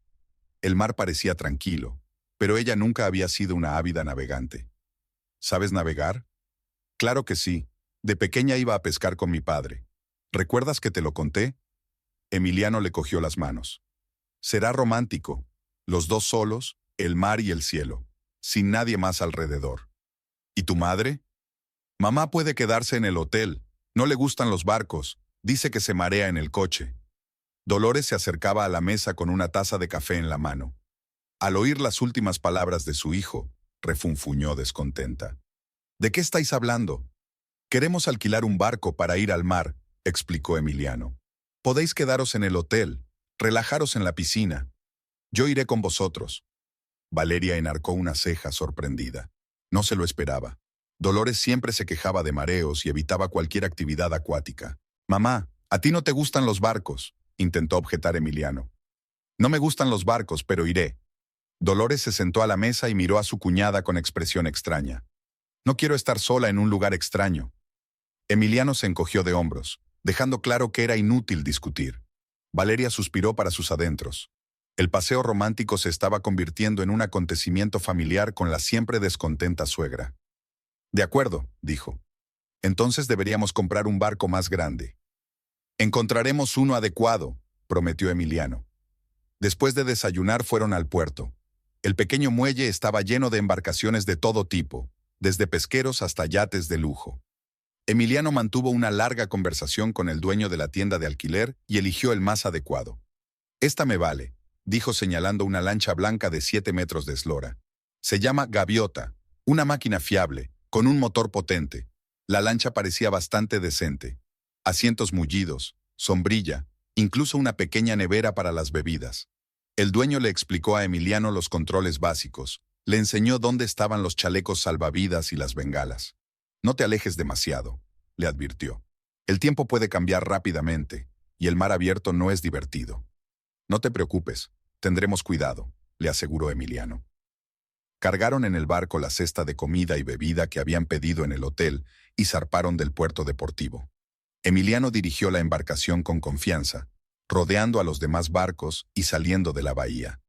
El mar parecía tranquilo, pero ella nunca había sido una ávida navegante. ¿Sabes navegar? Claro que sí. De pequeña iba a pescar con mi padre. ¿Recuerdas que te lo conté? Emiliano le cogió las manos. Será romántico. Los dos solos, el mar y el cielo, sin nadie más alrededor. ¿Y tu madre? Mamá puede quedarse en el hotel. No le gustan los barcos. Dice que se marea en el coche. Dolores se acercaba a la mesa con una taza de café en la mano. Al oír las últimas palabras de su hijo, refunfuñó descontenta. ¿De qué estáis hablando? Queremos alquilar un barco para ir al mar, explicó Emiliano. Podéis quedaros en el hotel, relajaros en la piscina. Yo iré con vosotros. Valeria enarcó una ceja sorprendida. No se lo esperaba. Dolores siempre se quejaba de mareos y evitaba cualquier actividad acuática. Mamá, a ti no te gustan los barcos, intentó objetar Emiliano. No me gustan los barcos, pero iré. Dolores se sentó a la mesa y miró a su cuñada con expresión extraña. No quiero estar sola en un lugar extraño. Emiliano se encogió de hombros, dejando claro que era inútil discutir. Valeria suspiró para sus adentros. El paseo romántico se estaba convirtiendo en un acontecimiento familiar con la siempre descontenta suegra. De acuerdo, dijo. Entonces deberíamos comprar un barco más grande. Encontraremos uno adecuado, prometió Emiliano. Después de desayunar fueron al puerto. El pequeño muelle estaba lleno de embarcaciones de todo tipo, desde pesqueros hasta yates de lujo. Emiliano mantuvo una larga conversación con el dueño de la tienda de alquiler y eligió el más adecuado. Esta me vale, dijo señalando una lancha blanca de 7 metros de eslora. Se llama Gaviota, una máquina fiable, con un motor potente. La lancha parecía bastante decente. Asientos mullidos, sombrilla, incluso una pequeña nevera para las bebidas. El dueño le explicó a Emiliano los controles básicos, le enseñó dónde estaban los chalecos salvavidas y las bengalas. No te alejes demasiado, le advirtió. El tiempo puede cambiar rápidamente, y el mar abierto no es divertido. No te preocupes, tendremos cuidado, le aseguró Emiliano. Cargaron en el barco la cesta de comida y bebida que habían pedido en el hotel y zarparon del puerto deportivo. Emiliano dirigió la embarcación con confianza, rodeando a los demás barcos y saliendo de la bahía.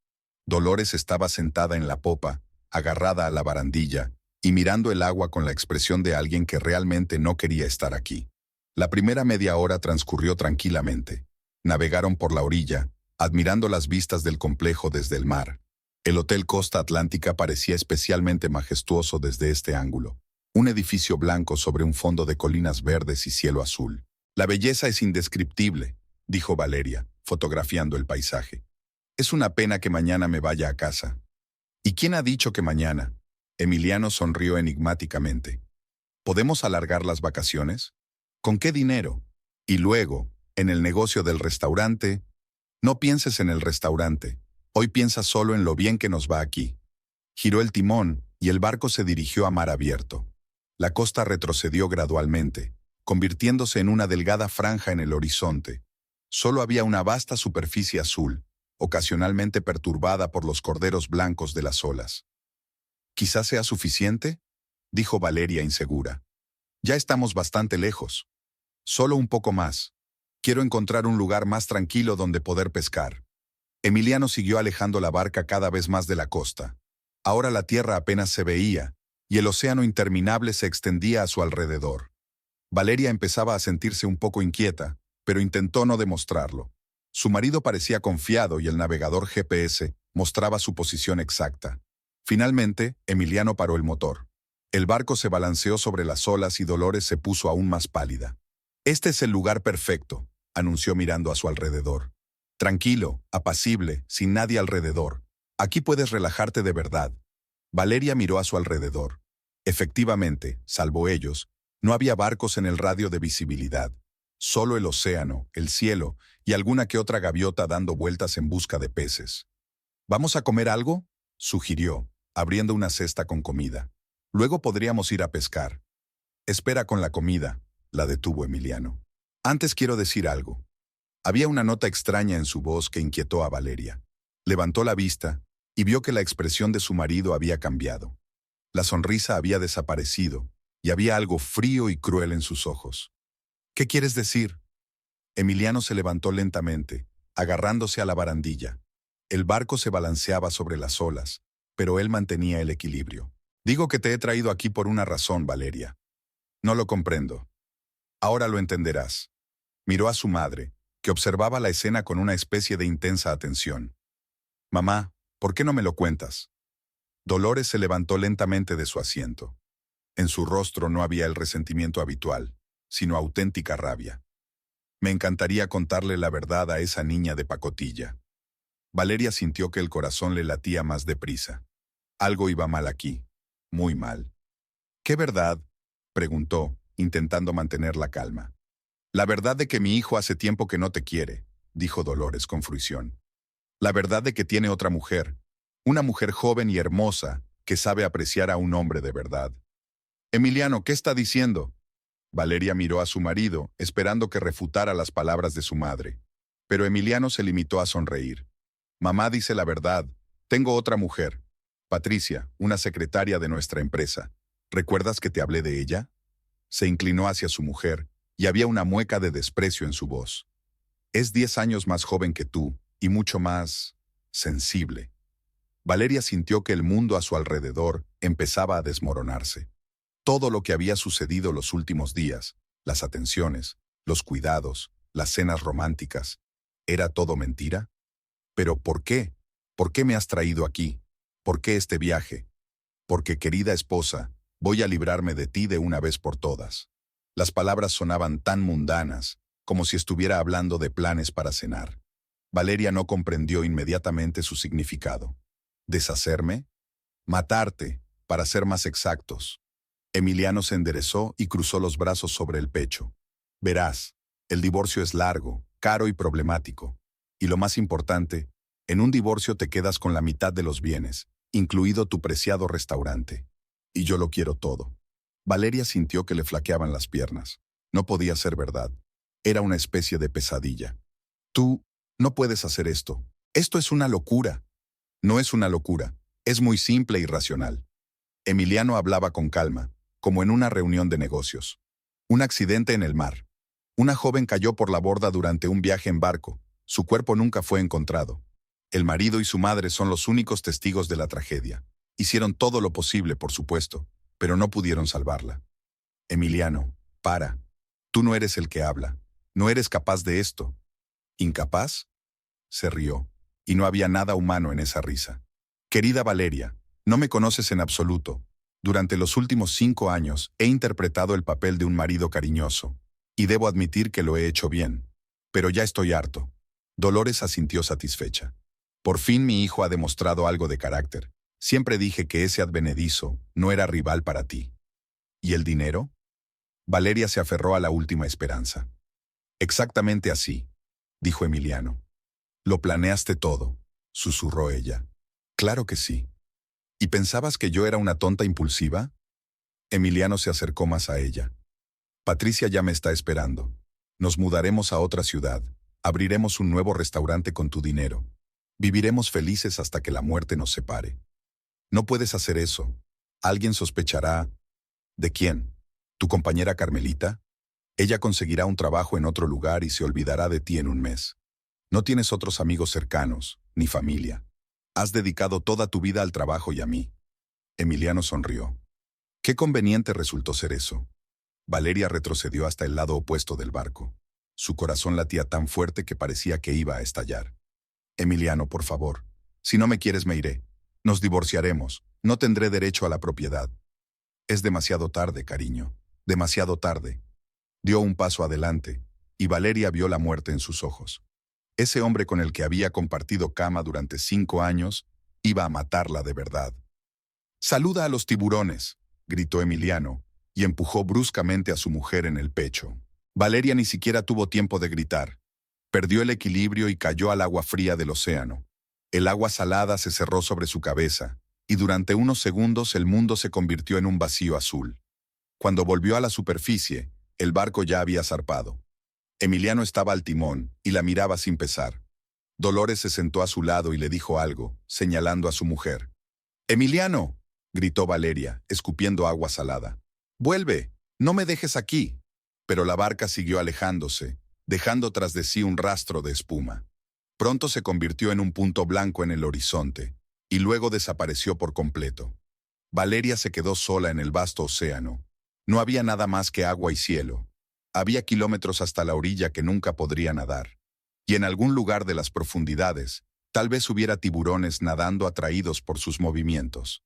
Dolores estaba sentada en la popa, agarrada a la barandilla, y mirando el agua con la expresión de alguien que realmente no quería estar aquí. La primera media hora transcurrió tranquilamente. Navegaron por la orilla, admirando las vistas del complejo desde el mar. El Hotel Costa Atlántica parecía especialmente majestuoso desde este ángulo. Un edificio blanco sobre un fondo de colinas verdes y cielo azul. La belleza es indescriptible, dijo Valeria, fotografiando el paisaje. Es una pena que mañana me vaya a casa. ¿Y quién ha dicho que mañana? Emiliano sonrió enigmáticamente. ¿Podemos alargar las vacaciones? ¿Con qué dinero? Y luego, en el negocio del restaurante. No pienses en el restaurante. Hoy piensa solo en lo bien que nos va aquí. Giró el timón y el barco se dirigió a mar abierto. La costa retrocedió gradualmente, convirtiéndose en una delgada franja en el horizonte. Solo había una vasta superficie azul, ocasionalmente perturbada por los corderos blancos de las olas. ¿Quizás sea suficiente?, dijo Valeria insegura. Ya estamos bastante lejos. Solo un poco más. Quiero encontrar un lugar más tranquilo donde poder pescar. Emiliano siguió alejando la barca cada vez más de la costa. Ahora la tierra apenas se veía, y el océano interminable se extendía a su alrededor. Valeria empezaba a sentirse un poco inquieta, pero intentó no demostrarlo. Su marido parecía confiado y el navegador GPS mostraba su posición exacta. Finalmente, Emiliano paró el motor. El barco se balanceó sobre las olas y Dolores se puso aún más pálida. Este es el lugar perfecto, anunció mirando a su alrededor. Tranquilo, apacible, sin nadie alrededor. Aquí puedes relajarte de verdad. Valeria miró a su alrededor. Efectivamente, salvo ellos, no había barcos en el radio de visibilidad. Solo el océano, el cielo y alguna que otra gaviota dando vueltas en busca de peces. ¿Vamos a comer algo?, sugirió, abriendo una cesta con comida. Luego podríamos ir a pescar. Espera con la comida, la detuvo Emiliano. Antes quiero decir algo. Había una nota extraña en su voz que inquietó a Valeria. Levantó la vista y vio que la expresión de su marido había cambiado. La sonrisa había desaparecido y había algo frío y cruel en sus ojos. ¿Qué quieres decir? Emiliano se levantó lentamente, agarrándose a la barandilla. El barco se balanceaba sobre las olas, pero él mantenía el equilibrio. Digo que te he traído aquí por una razón, Valeria. No lo comprendo. Ahora lo entenderás. Miró a su madre, que observaba la escena con una especie de intensa atención. Mamá, ¿por qué no me lo cuentas? Dolores se levantó lentamente de su asiento. En su rostro no había el resentimiento habitual, sino auténtica rabia. Me encantaría contarle la verdad a esa niña de pacotilla. Valeria sintió que el corazón le latía más deprisa. Algo iba mal aquí, muy mal. ¿Qué verdad?, preguntó, intentando mantener la calma. La verdad de que mi hijo hace tiempo que no te quiere, dijo Dolores con fruición. La verdad de que tiene otra mujer, una mujer joven y hermosa que sabe apreciar a un hombre de verdad. Emiliano, ¿qué está diciendo? Valeria miró a su marido, esperando que refutara las palabras de su madre. Pero Emiliano se limitó a sonreír. Mamá dice la verdad. Tengo otra mujer. Patricia, una secretaria de nuestra empresa. ¿Recuerdas que te hablé de ella? Se inclinó hacia su mujer, y había una mueca de desprecio en su voz. Es 10 años más joven que tú, y mucho más sensible. Valeria sintió que el mundo a su alrededor empezaba a desmoronarse. Todo lo que había sucedido los últimos días, las atenciones, los cuidados, las cenas románticas, ¿era todo mentira? Pero ¿por qué? ¿Por qué me has traído aquí? ¿Por qué este viaje? Porque, querida esposa, voy a librarme de ti de una vez por todas. Las palabras sonaban tan mundanas, como si estuviera hablando de planes para cenar. Valeria no comprendió inmediatamente su significado. ¿Deshacerme? Matarte, para ser más exactos. Emiliano se enderezó y cruzó los brazos sobre el pecho. Verás, el divorcio es largo, caro y problemático. Y lo más importante, en un divorcio te quedas con la mitad de los bienes, incluido tu preciado restaurante. Y yo lo quiero todo. Valeria sintió que le flaqueaban las piernas. No podía ser verdad. Era una especie de pesadilla. Tú no puedes hacer esto. Esto es una locura. No es una locura. Es muy simple y racional. Emiliano hablaba con calma, como en una reunión de negocios. Un accidente en el mar. Una joven cayó por la borda durante un viaje en barco. Su cuerpo nunca fue encontrado. El marido y su madre son los únicos testigos de la tragedia. Hicieron todo lo posible, por supuesto, pero no pudieron salvarla. Emiliano, para. Tú no eres el que habla. No eres capaz de esto. ¿Incapaz? Se rió, y no había nada humano en esa risa. Querida Valeria, no me conoces en absoluto. Durante los últimos 5 años he interpretado el papel de un marido cariñoso, y debo admitir que lo he hecho bien. Pero ya estoy harto. Dolores asintió satisfecha. Por fin mi hijo ha demostrado algo de carácter. Siempre dije que ese advenedizo no era rival para ti. ¿Y el dinero? Valeria se aferró a la última esperanza. Exactamente así, dijo Emiliano. Lo planeaste todo, susurró ella. Claro que sí. ¿Y pensabas que yo era una tonta impulsiva? Emiliano se acercó más a ella. Patricia ya me está esperando. Nos mudaremos a otra ciudad. Abriremos un nuevo restaurante con tu dinero. Viviremos felices hasta que la muerte nos separe. No puedes hacer eso. Alguien sospechará. ¿De quién? ¿Tu compañera Carmelita? Ella conseguirá un trabajo en otro lugar y se olvidará de ti en un mes. No tienes otros amigos cercanos, ni familia. Has dedicado toda tu vida al trabajo y a mí. Emiliano sonrió. Qué conveniente resultó ser eso. Valeria retrocedió hasta el lado opuesto del barco. Su corazón latía tan fuerte que parecía que iba a estallar. Emiliano, por favor. Si no me quieres me iré. Nos divorciaremos. No tendré derecho a la propiedad. Es demasiado tarde, cariño. Demasiado tarde. Dio un paso adelante, y Valeria vio la muerte en sus ojos. Ese hombre con el que había compartido cama durante 5 años iba a matarla de verdad. «Saluda a los tiburones», gritó Emiliano, y empujó bruscamente a su mujer en el pecho. Valeria ni siquiera tuvo tiempo de gritar. Perdió el equilibrio y cayó al agua fría del océano. El agua salada se cerró sobre su cabeza, y durante unos segundos el mundo se convirtió en un vacío azul. Cuando volvió a la superficie, el barco ya había zarpado. Emiliano estaba al timón y la miraba sin pesar. Dolores se sentó a su lado y le dijo algo, señalando a su mujer. «¡Emiliano!», gritó Valeria, escupiendo agua salada. «¡Vuelve! ¡No me dejes aquí!». Pero la barca siguió alejándose, dejando tras de sí un rastro de espuma. Pronto se convirtió en un punto blanco en el horizonte, y luego desapareció por completo. Valeria se quedó sola en el vasto océano. No había nada más que agua y cielo. Había kilómetros hasta la orilla que nunca podría nadar. Y en algún lugar de las profundidades, tal vez hubiera tiburones nadando atraídos por sus movimientos.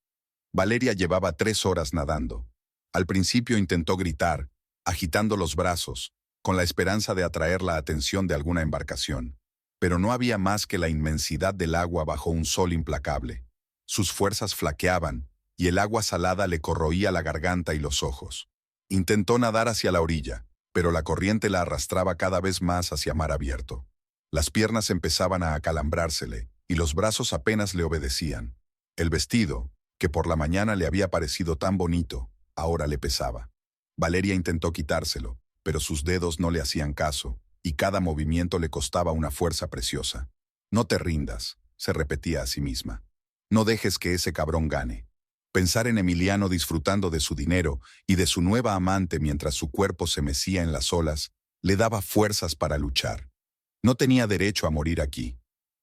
Valeria llevaba 3 horas nadando. Al principio intentó gritar, agitando los brazos, con la esperanza de atraer la atención de alguna embarcación. Pero no había más que la inmensidad del agua bajo un sol implacable. Sus fuerzas flaqueaban, y el agua salada le corroía la garganta y los ojos. Intentó nadar hacia la orilla, pero la corriente la arrastraba cada vez más hacia mar abierto. Las piernas empezaban a acalambrársele, y los brazos apenas le obedecían. El vestido, que por la mañana le había parecido tan bonito, ahora le pesaba. Valeria intentó quitárselo, pero sus dedos no le hacían caso, y cada movimiento le costaba una fuerza preciosa. No te rindas, se repetía a sí misma. No dejes que ese cabrón gane. Pensar en Emiliano disfrutando de su dinero y de su nueva amante mientras su cuerpo se mecía en las olas, le daba fuerzas para luchar. No tenía derecho a morir aquí.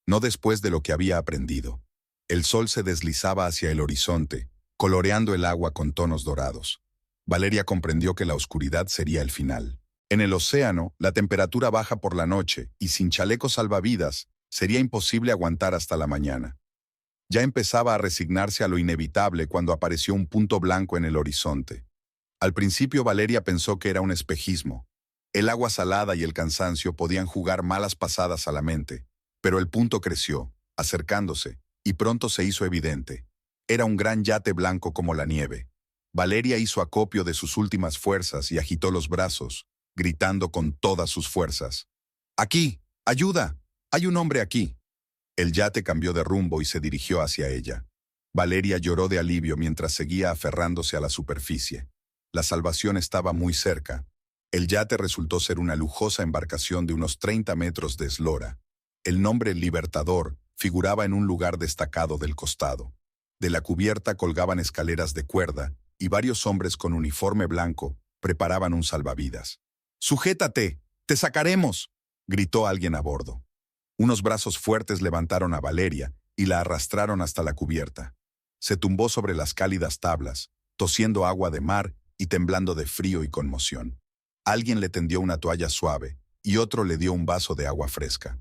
No después de lo que había aprendido. El sol se deslizaba hacia el horizonte, coloreando el agua con tonos dorados. Valeria comprendió que la oscuridad sería el final. En el océano, la temperatura baja por la noche y sin chalecos salvavidas, sería imposible aguantar hasta la mañana. Ya empezaba a resignarse a lo inevitable cuando apareció un punto blanco en el horizonte. Al principio Valeria pensó que era un espejismo. El agua salada y el cansancio podían jugar malas pasadas a la mente, pero el punto creció, acercándose, y pronto se hizo evidente. Era un gran yate blanco como la nieve. Valeria hizo acopio de sus últimas fuerzas y agitó los brazos, gritando con todas sus fuerzas. ¡Aquí! ¡Ayuda! ¡Hay un hombre aquí! El yate cambió de rumbo y se dirigió hacia ella. Valeria lloró de alivio mientras seguía aferrándose a la superficie. La salvación estaba muy cerca. El yate resultó ser una lujosa embarcación de unos 30 metros de eslora. El nombre Libertador figuraba en un lugar destacado del costado. De la cubierta colgaban escaleras de cuerda y varios hombres con uniforme blanco preparaban un salvavidas. ¡Sujétate! ¡Te sacaremos!, gritó alguien a bordo. Unos brazos fuertes levantaron a Valeria y la arrastraron hasta la cubierta. Se tumbó sobre las cálidas tablas, tosiendo agua de mar y temblando de frío y conmoción. Alguien le tendió una toalla suave y otro le dio un vaso de agua fresca.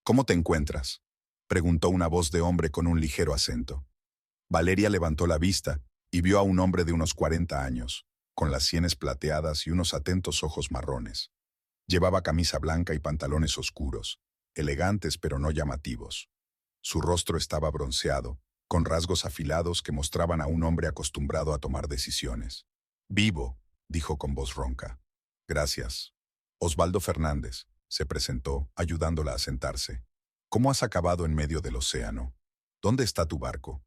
¿Cómo te encuentras?, preguntó una voz de hombre con un ligero acento. Valeria levantó la vista y vio a un hombre de unos 40 años, con las sienes plateadas y unos atentos ojos marrones. Llevaba camisa blanca y pantalones oscuros, elegantes pero no llamativos. Su rostro estaba bronceado, con rasgos afilados que mostraban a un hombre acostumbrado a tomar decisiones. «Vivo», dijo con voz ronca. «Gracias». Osvaldo Fernández se presentó, ayudándola a sentarse. «¿Cómo has acabado en medio del océano? ¿Dónde está tu barco?».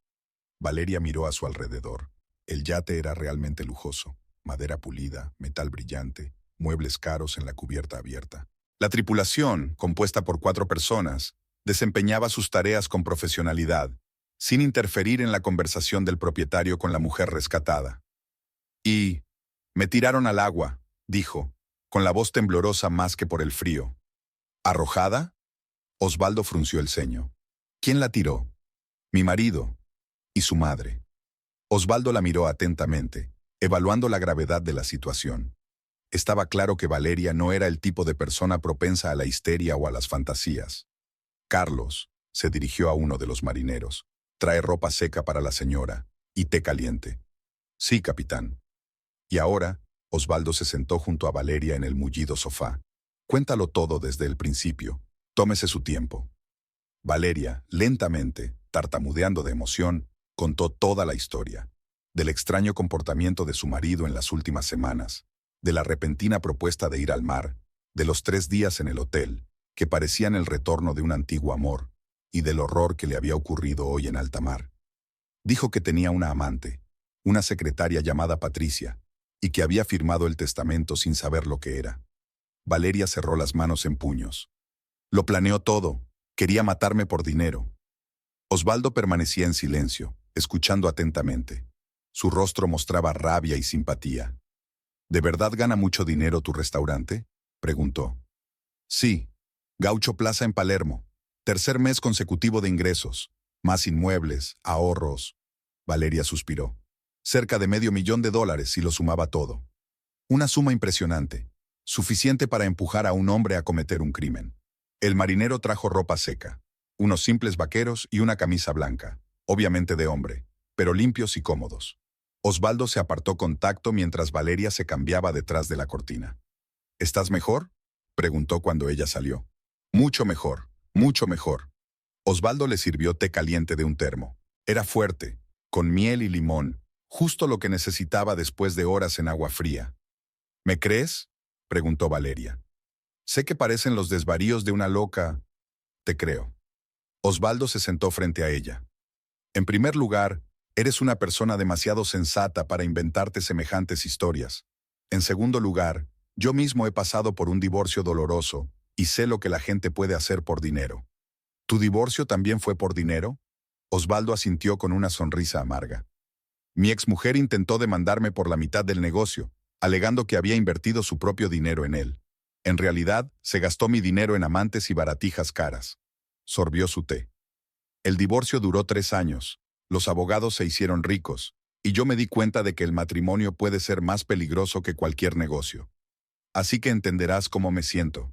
Valeria miró a su alrededor. El yate era realmente lujoso. Madera pulida, metal brillante, muebles caros en la cubierta abierta. La tripulación, compuesta por 4 personas, desempeñaba sus tareas con profesionalidad, sin interferir en la conversación del propietario con la mujer rescatada. «Y me tiraron al agua», dijo, con la voz temblorosa más que por el frío. «¿Arrojada?». Osvaldo frunció el ceño. «¿Quién la tiró?». «Mi marido y su madre». Osvaldo la miró atentamente, evaluando la gravedad de la situación. Estaba claro que Valeria no era el tipo de persona propensa a la histeria o a las fantasías. «Carlos», se dirigió a uno de los marineros, «trae ropa seca para la señora y té caliente». «Sí, capitán». Y ahora, Osvaldo se sentó junto a Valeria en el mullido sofá. «Cuéntalo todo desde el principio. Tómese su tiempo». Valeria, lentamente, tartamudeando de emoción, contó toda la historia. Del extraño comportamiento de su marido en las últimas semanas, de la repentina propuesta de ir al mar, de los 3 días en el hotel, que parecían el retorno de un antiguo amor, y del horror que le había ocurrido hoy en alta mar. Dijo que tenía una amante, una secretaria llamada Patricia, y que había firmado el testamento sin saber lo que era. Valeria cerró las manos en puños. «Lo planeó todo. Quería matarme por dinero». Osvaldo permanecía en silencio, escuchando atentamente. Su rostro mostraba rabia y simpatía. «¿De verdad gana mucho dinero tu restaurante?», preguntó. «Sí. Gaucho Plaza en Palermo. 3er mes consecutivo de ingresos. Más inmuebles, ahorros. Valeria suspiró. Cerca de $500,000 si lo sumaba todo. Una suma impresionante, suficiente para empujar a un hombre a cometer un crimen. El marinero trajo ropa seca, unos simples vaqueros y una camisa blanca, obviamente de hombre, pero limpios y cómodos. Osvaldo se apartó con tacto mientras Valeria se cambiaba detrás de la cortina. ¿Estás mejor?, preguntó cuando ella salió. Mucho mejor, mucho mejor. Osvaldo le sirvió té caliente de un termo. Era fuerte, con miel y limón, justo lo que necesitaba después de horas en agua fría. ¿Me crees?, preguntó Valeria. Sé que parecen los desvaríos de una loca. Te creo. Osvaldo se sentó frente a ella. En primer lugar, eres una persona demasiado sensata para inventarte semejantes historias. En segundo lugar, yo mismo he pasado por un divorcio doloroso y sé lo que la gente puede hacer por dinero. ¿Tu divorcio también fue por dinero? Osvaldo asintió con una sonrisa amarga. Mi exmujer intentó demandarme por la mitad del negocio, alegando que había invertido su propio dinero en él. En realidad, se gastó mi dinero en amantes y baratijas caras. Sorbió su té. El divorcio duró 3 años. Los abogados se hicieron ricos, y yo me di cuenta de que el matrimonio puede ser más peligroso que cualquier negocio. Así que entenderás cómo me siento.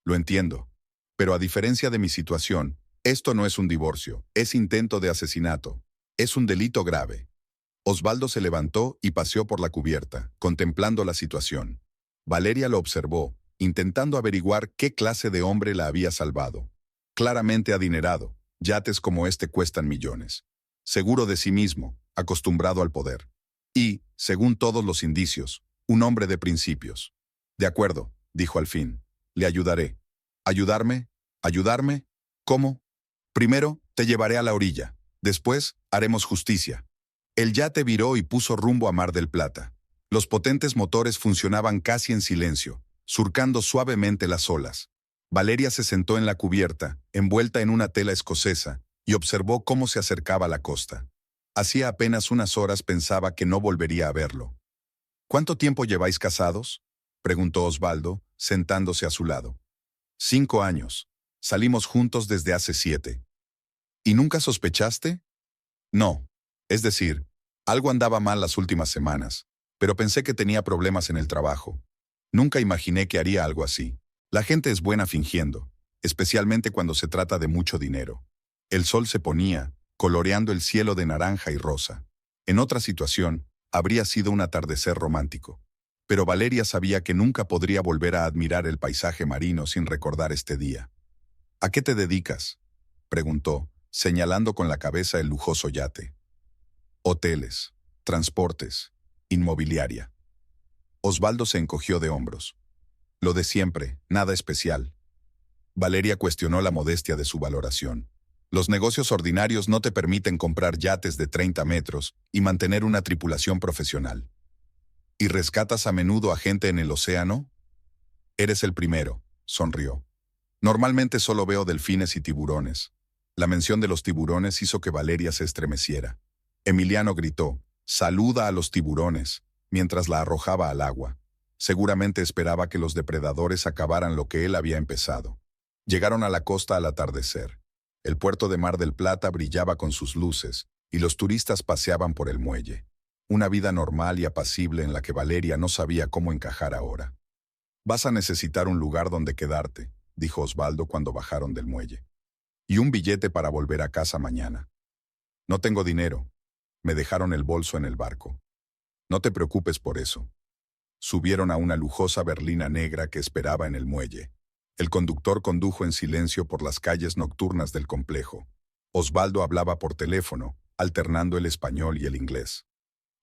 Lo entiendo. Pero a diferencia de mi situación, esto no es un divorcio, es intento de asesinato. Es un delito grave. Osvaldo se levantó y paseó por la cubierta, contemplando la situación. Valeria lo observó, intentando averiguar qué clase de hombre la había salvado. Claramente adinerado, yates como este cuestan millones. Seguro de sí mismo, acostumbrado al poder. Y, según todos los indicios, un hombre de principios. De acuerdo, dijo al fin. Le ayudaré. ¿Ayudarme? ¿Ayudarme? ¿Cómo? Primero, te llevaré a la orilla. Después, haremos justicia. El yate viró y puso rumbo a Mar del Plata. Los potentes motores funcionaban casi en silencio, surcando suavemente las olas. Valeria se sentó en la cubierta, envuelta en una tela escocesa, y observó cómo se acercaba a la costa. Hacía apenas unas horas pensaba que no volvería a verlo. ¿Cuánto tiempo lleváis casados?, preguntó Osvaldo, sentándose a su lado. 5 años. Salimos juntos desde hace 7. ¿Y nunca sospechaste? No. Es decir, algo andaba mal las últimas semanas, pero pensé que tenía problemas en el trabajo. Nunca imaginé que haría algo así. La gente es buena fingiendo, especialmente cuando se trata de mucho dinero. El sol se ponía, coloreando el cielo de naranja y rosa. En otra situación, habría sido un atardecer romántico. Pero Valeria sabía que nunca podría volver a admirar el paisaje marino sin recordar este día. ¿A qué te dedicas?, preguntó, señalando con la cabeza el lujoso yate. Hoteles, transportes, inmobiliaria. Osvaldo se encogió de hombros. Lo de siempre, nada especial. Valeria cuestionó la modestia de su valoración. Los negocios ordinarios no te permiten comprar yates de 30 metros y mantener una tripulación profesional. ¿Y rescatas a menudo a gente en el océano? Eres el primero, sonrió. Normalmente solo veo delfines y tiburones. La mención de los tiburones hizo que Valeria se estremeciera. Emiliano gritó, «Saluda a los tiburones», mientras la arrojaba al agua. Seguramente esperaba que los depredadores acabaran lo que él había empezado. Llegaron a la costa al atardecer. El puerto de Mar del Plata brillaba con sus luces, y los turistas paseaban por el muelle. Una vida normal y apacible en la que Valeria no sabía cómo encajar ahora. «Vas a necesitar un lugar donde quedarte», dijo Osvaldo cuando bajaron del muelle. «Y un billete para volver a casa mañana». «No tengo dinero. Me dejaron el bolso en el barco». «No te preocupes por eso». Subieron a una lujosa berlina negra que esperaba en el muelle. El conductor condujo en silencio por las calles nocturnas del complejo. Osvaldo hablaba por teléfono, alternando el español y el inglés.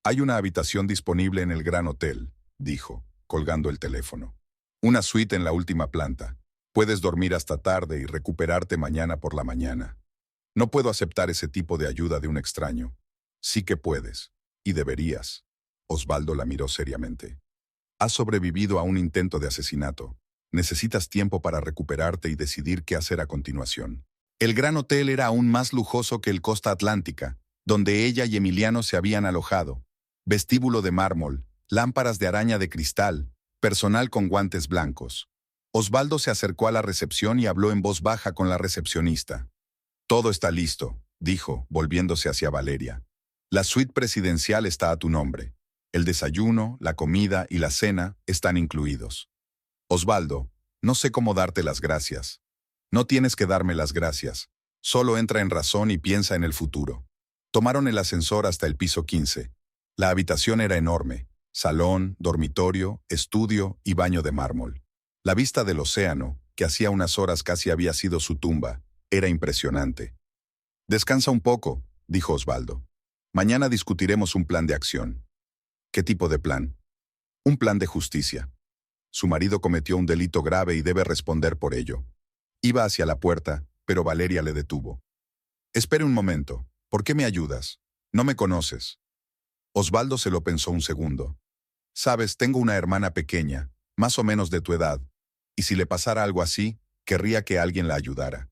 «Hay una habitación disponible en el Gran Hotel», dijo, colgando el teléfono. «Una suite en la última planta. Puedes dormir hasta tarde y recuperarte mañana por la mañana». «No puedo aceptar ese tipo de ayuda de un extraño». «Sí que puedes. Y deberías». Osvaldo la miró seriamente. «Has sobrevivido a un intento de asesinato. Necesitas tiempo para recuperarte y decidir qué hacer a continuación». El Gran Hotel era aún más lujoso que el Costa Atlántica, donde ella y Emiliano se habían alojado. Vestíbulo de mármol, lámparas de araña de cristal, personal con guantes blancos. Osvaldo se acercó a la recepción y habló en voz baja con la recepcionista. «Todo está listo», dijo, volviéndose hacia Valeria. La suite presidencial está a tu nombre. El desayuno, la comida y la cena están incluidos. Osvaldo, no sé cómo darte las gracias. No tienes que darme las gracias. Solo entra en razón y piensa en el futuro. Tomaron el ascensor hasta el piso 15. La habitación era enorme. Salón, dormitorio, estudio y baño de mármol. La vista del océano, que hacía unas horas casi había sido su tumba, era impresionante. Descansa un poco, dijo Osvaldo. Mañana discutiremos un plan de acción. ¿Qué tipo de plan? Un plan de justicia. Su marido cometió un delito grave y debe responder por ello. Iba hacia la puerta, pero Valeria le detuvo. Espere un momento. ¿Por qué me ayudas? No me conoces. Osvaldo se lo pensó un segundo. Sabes, tengo una hermana pequeña, más o menos de tu edad, y si le pasara algo así, querría que alguien la ayudara.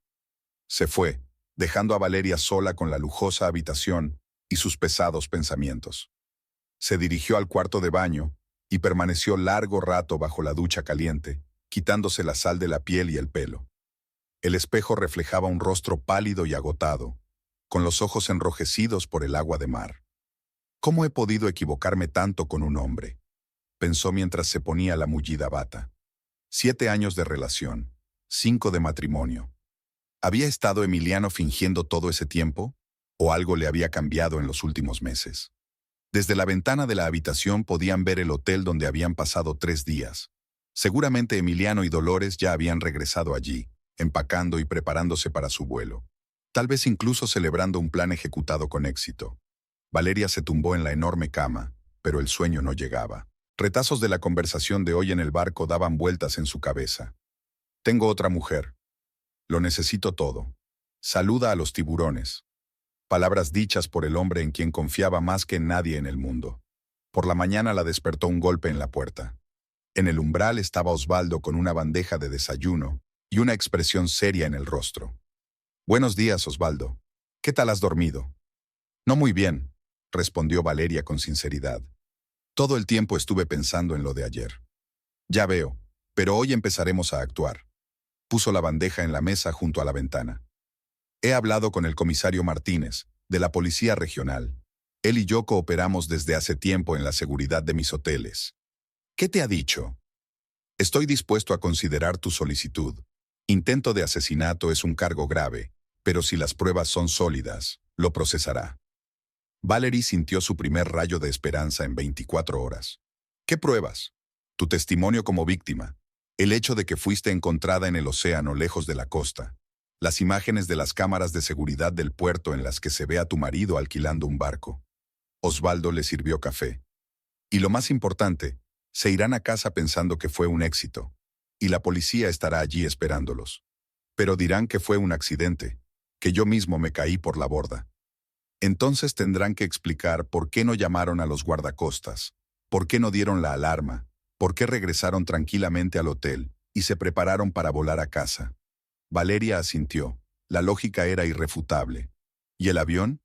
Se fue, dejando a Valeria sola con la lujosa habitación y sus pesados pensamientos. Se dirigió al cuarto de baño y permaneció largo rato bajo la ducha caliente, quitándose la sal de la piel y el pelo. El espejo reflejaba un rostro pálido y agotado, con los ojos enrojecidos por el agua de mar. ¿Cómo he podido equivocarme tanto con un hombre?, pensó mientras se ponía la mullida bata. 7 años de relación, 5 de matrimonio. ¿Había estado Emiliano fingiendo todo ese tiempo? ¿O algo le había cambiado en los últimos meses? Desde la ventana de la habitación podían ver el hotel donde habían pasado 3 días. Seguramente Emiliano y Dolores ya habían regresado allí, empacando y preparándose para su vuelo. Tal vez incluso celebrando un plan ejecutado con éxito. Valeria se tumbó en la enorme cama, pero el sueño no llegaba. Retazos de la conversación de hoy en el barco daban vueltas en su cabeza. Tengo otra mujer. Lo necesito todo. Saluda a los tiburones. Palabras dichas por el hombre en quien confiaba más que en nadie en el mundo. Por la mañana la despertó un golpe en la puerta. En el umbral estaba Osvaldo con una bandeja de desayuno y una expresión seria en el rostro. Buenos días, Osvaldo. ¿Qué tal has dormido? No muy bien, respondió Valeria con sinceridad. Todo el tiempo estuve pensando en lo de ayer. Ya veo, pero hoy empezaremos a actuar. Puso la bandeja en la mesa junto a la ventana. He hablado con el comisario Martínez, de la Policía Regional. Él y yo cooperamos desde hace tiempo en la seguridad de mis hoteles. ¿Qué te ha dicho? Estoy dispuesto a considerar tu solicitud. Intento de asesinato es un cargo grave, pero si las pruebas son sólidas, lo procesará. Valerie sintió su primer rayo de esperanza en 24 horas. ¿Qué pruebas? Tu testimonio como víctima. El hecho de que fuiste encontrada en el océano lejos de la costa. Las imágenes de las cámaras de seguridad del puerto en las que se ve a tu marido alquilando un barco. Osvaldo le sirvió café. Y lo más importante, se irán a casa pensando que fue un éxito. Y la policía estará allí esperándolos. Pero dirán que fue un accidente, que yo mismo me caí por la borda. Entonces tendrán que explicar por qué no llamaron a los guardacostas, por qué no dieron la alarma, por qué regresaron tranquilamente al hotel y se prepararon para volar a casa. Valeria asintió. La lógica era irrefutable. ¿Y el avión?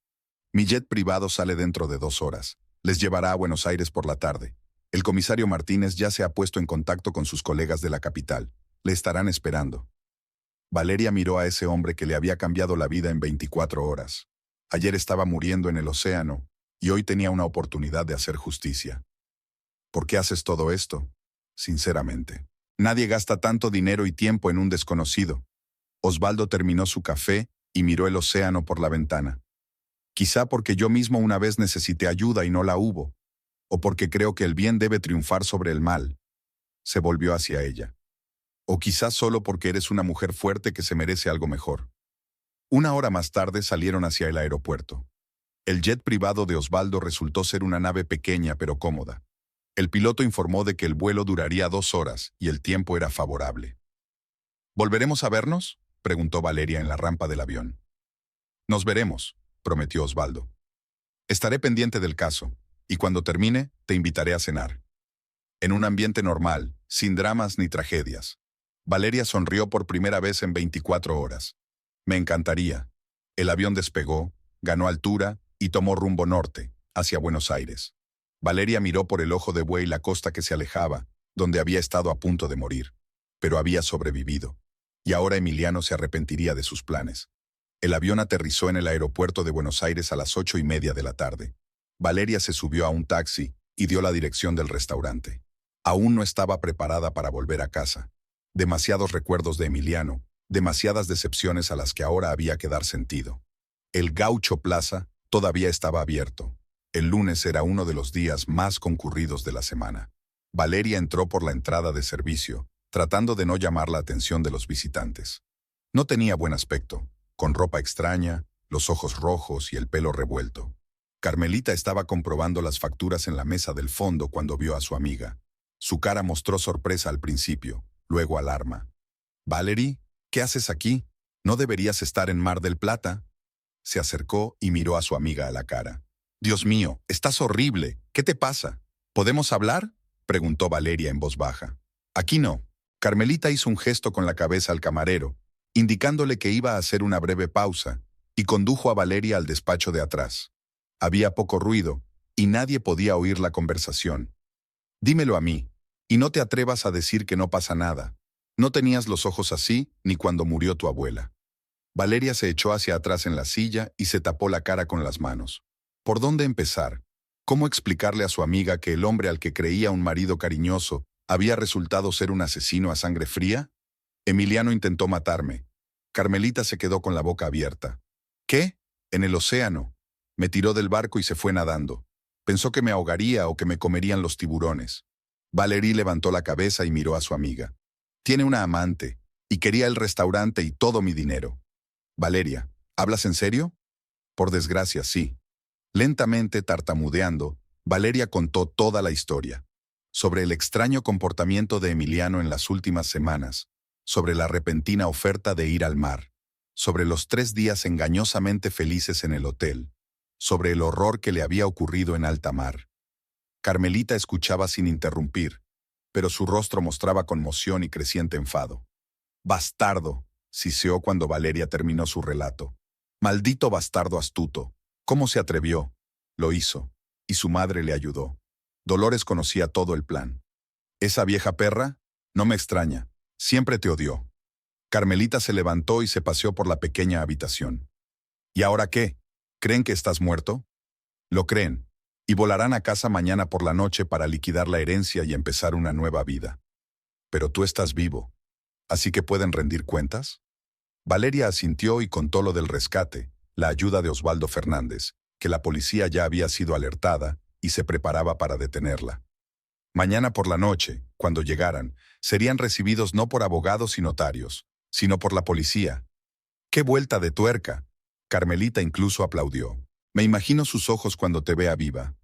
Mi jet privado sale dentro de 2 horas. Les llevará a Buenos Aires por la tarde. El comisario Martínez ya se ha puesto en contacto con sus colegas de la capital. Le estarán esperando. Valeria miró a ese hombre que le había cambiado la vida en 24 horas. Ayer estaba muriendo en el océano, y hoy tenía una oportunidad de hacer justicia. ¿Por qué haces todo esto? Sinceramente. Nadie gasta tanto dinero y tiempo en un desconocido. Osvaldo terminó su café y miró el océano por la ventana. Quizá porque yo mismo una vez necesité ayuda y no la hubo, o porque creo que el bien debe triunfar sobre el mal. Se volvió hacia ella. O quizás solo porque eres una mujer fuerte que se merece algo mejor. 1 hora más tarde salieron hacia el aeropuerto. El jet privado de Osvaldo resultó ser una nave pequeña pero cómoda. El piloto informó de que el vuelo duraría 2 horas y el tiempo era favorable. ¿Volveremos a vernos?, preguntó Valeria en la rampa del avión. Nos veremos, prometió Osvaldo. Estaré pendiente del caso, y cuando termine, te invitaré a cenar. En un ambiente normal, sin dramas ni tragedias. Valeria sonrió por primera vez en 24 horas. Me encantaría. El avión despegó, ganó altura y tomó rumbo norte, hacia Buenos Aires. Valeria miró por el ojo de buey la costa que se alejaba, donde había estado a punto de morir, pero había sobrevivido. Y ahora Emiliano se arrepentiría de sus planes. El avión aterrizó en el aeropuerto de Buenos Aires a las 8:30 de la tarde. Valeria se subió a un taxi y dio la dirección del restaurante. Aún no estaba preparada para volver a casa. Demasiados recuerdos de Emiliano, demasiadas decepciones a las que ahora había que dar sentido. El Gaucho Plaza todavía estaba abierto. El lunes era uno de los días más concurridos de la semana. Valeria entró por la entrada de servicio, tratando de no llamar la atención de los visitantes. No tenía buen aspecto, con ropa extraña, los ojos rojos y el pelo revuelto. Carmelita estaba comprobando las facturas en la mesa del fondo cuando vio a su amiga. Su cara mostró sorpresa al principio, luego alarma. «Valerie, ¿qué haces aquí? ¿No deberías estar en Mar del Plata?» Se acercó y miró a su amiga a la cara. «Dios mío, estás horrible. ¿Qué te pasa? ¿Podemos hablar?», preguntó Valeria en voz baja. «Aquí no». Carmelita hizo un gesto con la cabeza al camarero, indicándole que iba a hacer una breve pausa, y condujo a Valeria al despacho de atrás. Había poco ruido, y nadie podía oír la conversación. «Dímelo a mí, y no te atrevas a decir que no pasa nada. No tenías los ojos así ni cuando murió tu abuela». Valeria se echó hacia atrás en la silla y se tapó la cara con las manos. ¿Por dónde empezar? ¿Cómo explicarle a su amiga que el hombre al que creía un marido cariñoso había resultado ser un asesino a sangre fría? Emiliano intentó matarme. Carmelita se quedó con la boca abierta. ¿Qué? En el océano. Me tiró del barco y se fue nadando. Pensó que me ahogaría o que me comerían los tiburones. Valerie levantó la cabeza y miró a su amiga. Tiene una amante, y quería el restaurante y todo mi dinero. Valeria, ¿hablas en serio? Por desgracia, sí. Lentamente, tartamudeando, Valeria contó toda la historia. Sobre el extraño comportamiento de Emiliano en las últimas semanas, sobre la repentina oferta de ir al mar, sobre los 3 días engañosamente felices en el hotel, sobre el horror que le había ocurrido en alta mar. Carmelita escuchaba sin interrumpir, pero su rostro mostraba conmoción y creciente enfado. «Bastardo», siseó cuando Valeria terminó su relato. «Maldito bastardo astuto. ¿Cómo se atrevió?» Lo hizo, y su madre le ayudó. Dolores conocía todo el plan. «¿Esa vieja perra? No me extraña. Siempre te odió». Carmelita se levantó y se paseó por la pequeña habitación. «¿Y ahora qué? ¿Creen que estás muerto?» «Lo creen, y volarán a casa mañana por la noche para liquidar la herencia y empezar una nueva vida. Pero tú estás vivo. ¿Así que pueden rendir cuentas?» Valeria asintió y contó lo del rescate, la ayuda de Osvaldo Fernández, que la policía ya había sido alertada y se preparaba para detenerla. Mañana por la noche, cuando llegaran, serían recibidos no por abogados y notarios, sino por la policía. ¡Qué vuelta de tuerca! Carmelita incluso aplaudió. «Me imagino sus ojos cuando te vea viva.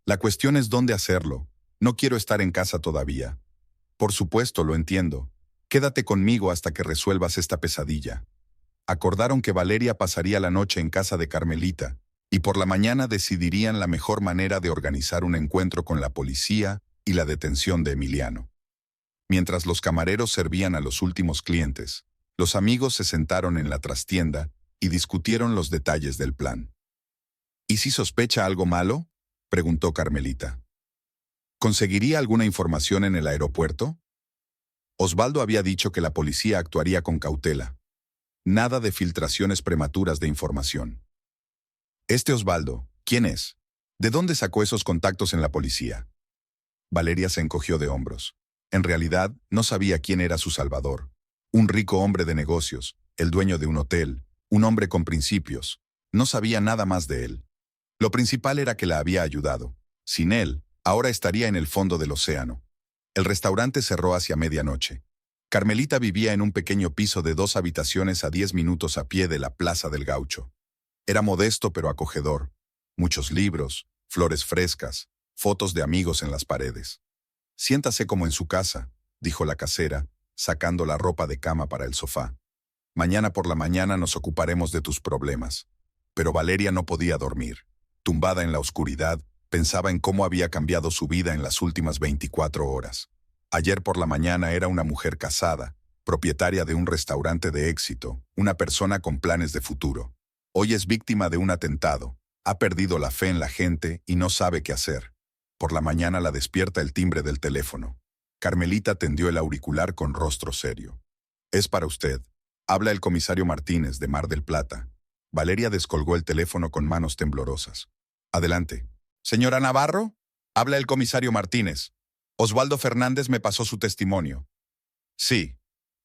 La cuestión es dónde hacerlo. No quiero estar en casa todavía». «Por supuesto, lo entiendo. Quédate conmigo hasta que resuelvas esta pesadilla». Acordaron que Valeria pasaría la noche en casa de Carmelita, y por la mañana decidirían la mejor manera de organizar un encuentro con la policía y la detención de Emiliano. Mientras los camareros servían a los últimos clientes, los amigos se sentaron en la trastienda y discutieron los detalles del plan. «¿Y si sospecha algo malo?», preguntó Carmelita. «¿Conseguiría alguna información en el aeropuerto?». Osvaldo había dicho que la policía actuaría con cautela. Nada de filtraciones prematuras de información. «¿Este Osvaldo, quién es? ¿De dónde sacó esos contactos en la policía?». Valeria se encogió de hombros. En realidad, no sabía quién era su salvador. Un rico hombre de negocios, el dueño de un hotel, un hombre con principios. No sabía nada más de él. Lo principal era que la había ayudado. Sin él, ahora estaría en el fondo del océano. El restaurante cerró hacia medianoche. Carmelita vivía en un pequeño piso de 2 habitaciones a 10 minutos a pie de la Plaza del Gaucho. Era modesto pero acogedor. Muchos libros, flores frescas, fotos de amigos en las paredes. «Siéntase como en su casa», dijo la casera, sacando la ropa de cama para el sofá. «Mañana por la mañana nos ocuparemos de tus problemas». Pero Valeria no podía dormir. Tumbada en la oscuridad, pensaba en cómo había cambiado su vida en las últimas 24 horas. Ayer por la mañana era una mujer casada, propietaria de un restaurante de éxito, una persona con planes de futuro. Hoy es víctima de un atentado, ha perdido la fe en la gente y no sabe qué hacer. Por la mañana la despierta el timbre del teléfono. Carmelita tendió el auricular con rostro serio. «Es para usted. Habla el comisario Martínez de Mar del Plata». Valeria descolgó el teléfono con manos temblorosas. Adelante. Señora Navarro, habla el comisario Martínez. Osvaldo Fernández me pasó su testimonio. Sí,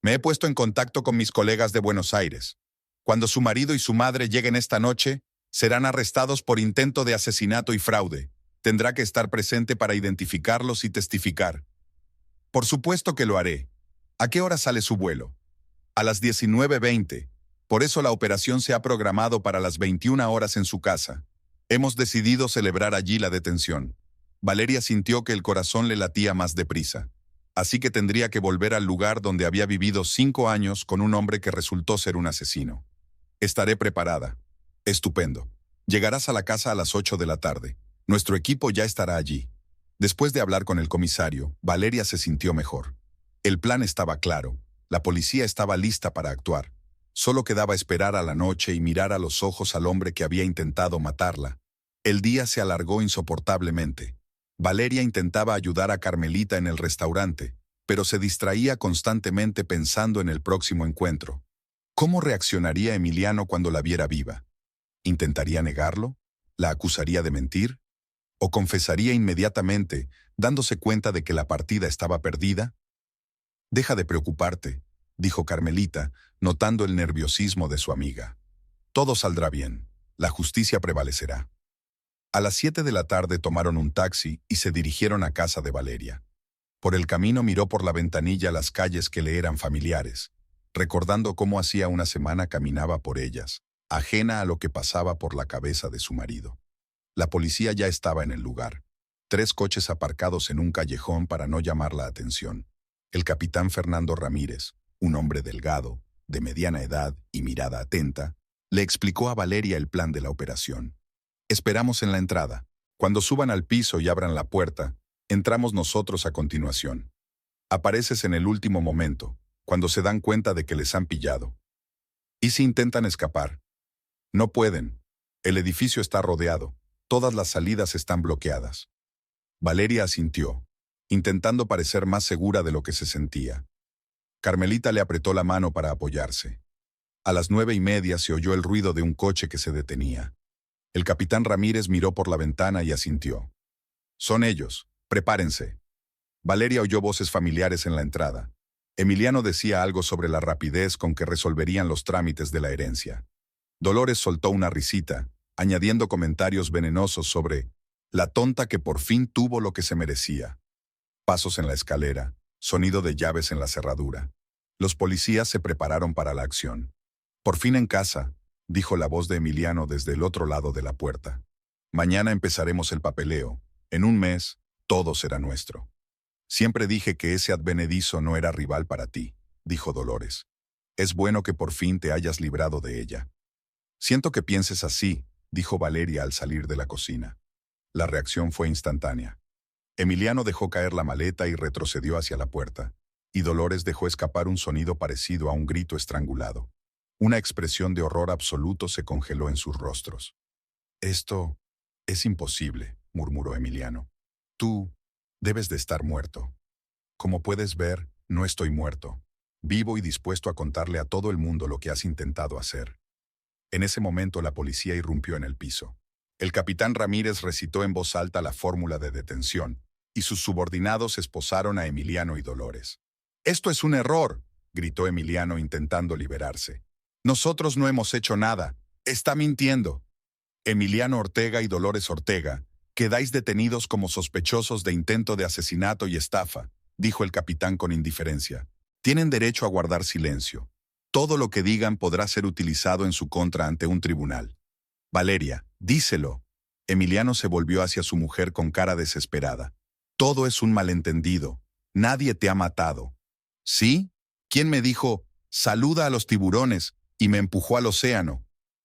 me he puesto en contacto con mis colegas de Buenos Aires. Cuando su marido y su madre lleguen esta noche, serán arrestados por intento de asesinato y fraude. Tendrá que estar presente para identificarlos y testificar. Por supuesto que lo haré. ¿A qué hora sale su vuelo? A las 19:20. Por eso la operación se ha programado para las 21 horas en su casa. Hemos decidido celebrar allí la detención. Valeria sintió que el corazón le latía más deprisa. Así que tendría que volver al lugar donde había vivido 5 años con un hombre que resultó ser un asesino. Estaré preparada. Estupendo. Llegarás a la casa a las 8 de la tarde. Nuestro equipo ya estará allí. Después de hablar con el comisario, Valeria se sintió mejor. El plan estaba claro. La policía estaba lista para actuar. Solo quedaba esperar a la noche y mirar a los ojos al hombre que había intentado matarla. El día se alargó insoportablemente. Valeria intentaba ayudar a Carmelita en el restaurante, pero se distraía constantemente pensando en el próximo encuentro. ¿Cómo reaccionaría Emiliano cuando la viera viva? ¿Intentaría negarlo? ¿La acusaría de mentir? ¿O confesaría inmediatamente, dándose cuenta de que la partida estaba perdida? Deja de preocuparte, dijo Carmelita, notando el nerviosismo de su amiga. Todo saldrá bien. La justicia prevalecerá. A las 7 de la tarde tomaron un taxi y se dirigieron a casa de Valeria. Por el camino miró por la ventanilla las calles que le eran familiares, recordando cómo hacía una semana caminaba por ellas, ajena a lo que pasaba por la cabeza de su marido. La policía ya estaba en el lugar. 3 coches aparcados en un callejón para no llamar la atención. El capitán Fernando Ramírez, un hombre delgado, de mediana edad y mirada atenta, le explicó a Valeria el plan de la operación. Esperamos en la entrada. Cuando suban al piso y abran la puerta, entramos nosotros a continuación. Apareces en el último momento, cuando se dan cuenta de que les han pillado. ¿Y si intentan escapar? No pueden. El edificio está rodeado. Todas las salidas están bloqueadas. Valeria asintió, intentando parecer más segura de lo que se sentía. Carmelita le apretó la mano para apoyarse. A las 9:30 se oyó el ruido de un coche que se detenía. El capitán Ramírez miró por la ventana y asintió. Son ellos. Prepárense. Valeria oyó voces familiares en la entrada. Emiliano decía algo sobre la rapidez con que resolverían los trámites de la herencia. Dolores soltó una risita, añadiendo comentarios venenosos sobre la tonta que por fin tuvo lo que se merecía. Pasos en la escalera, sonido de llaves en la cerradura. Los policías se prepararon para la acción. Por fin en casa, dijo la voz de Emiliano desde el otro lado de la puerta. Mañana empezaremos el papeleo. En un mes, todo será nuestro. Siempre dije que ese advenedizo no era rival para ti, dijo Dolores. Es bueno que por fin te hayas librado de ella. Siento que pienses así, dijo Valeria al salir de la cocina. La reacción fue instantánea. Emiliano dejó caer la maleta y retrocedió hacia la puerta, y Dolores dejó escapar un sonido parecido a un grito estrangulado. Una expresión de horror absoluto se congeló en sus rostros. Esto es imposible, murmuró Emiliano. Tú debes de estar muerto. Como puedes ver, no estoy muerto. Vivo y dispuesto a contarle a todo el mundo lo que has intentado hacer. En ese momento la policía irrumpió en el piso. El capitán Ramírez recitó en voz alta la fórmula de detención, y sus subordinados esposaron a Emiliano y Dolores. «¡Esto es un error!», gritó Emiliano intentando liberarse. «Nosotros no hemos hecho nada. Está mintiendo». Emiliano Ortega y Dolores Ortega, quedáis detenidos como sospechosos de intento de asesinato y estafa, dijo el capitán con indiferencia. Tienen derecho a guardar silencio. Todo lo que digan podrá ser utilizado en su contra ante un tribunal. Valeria, díselo. Emiliano se volvió hacia su mujer con cara desesperada. Todo es un malentendido. Nadie te ha matado. ¿Sí? ¿Quién me dijo, saluda a los tiburones, y me empujó al océano?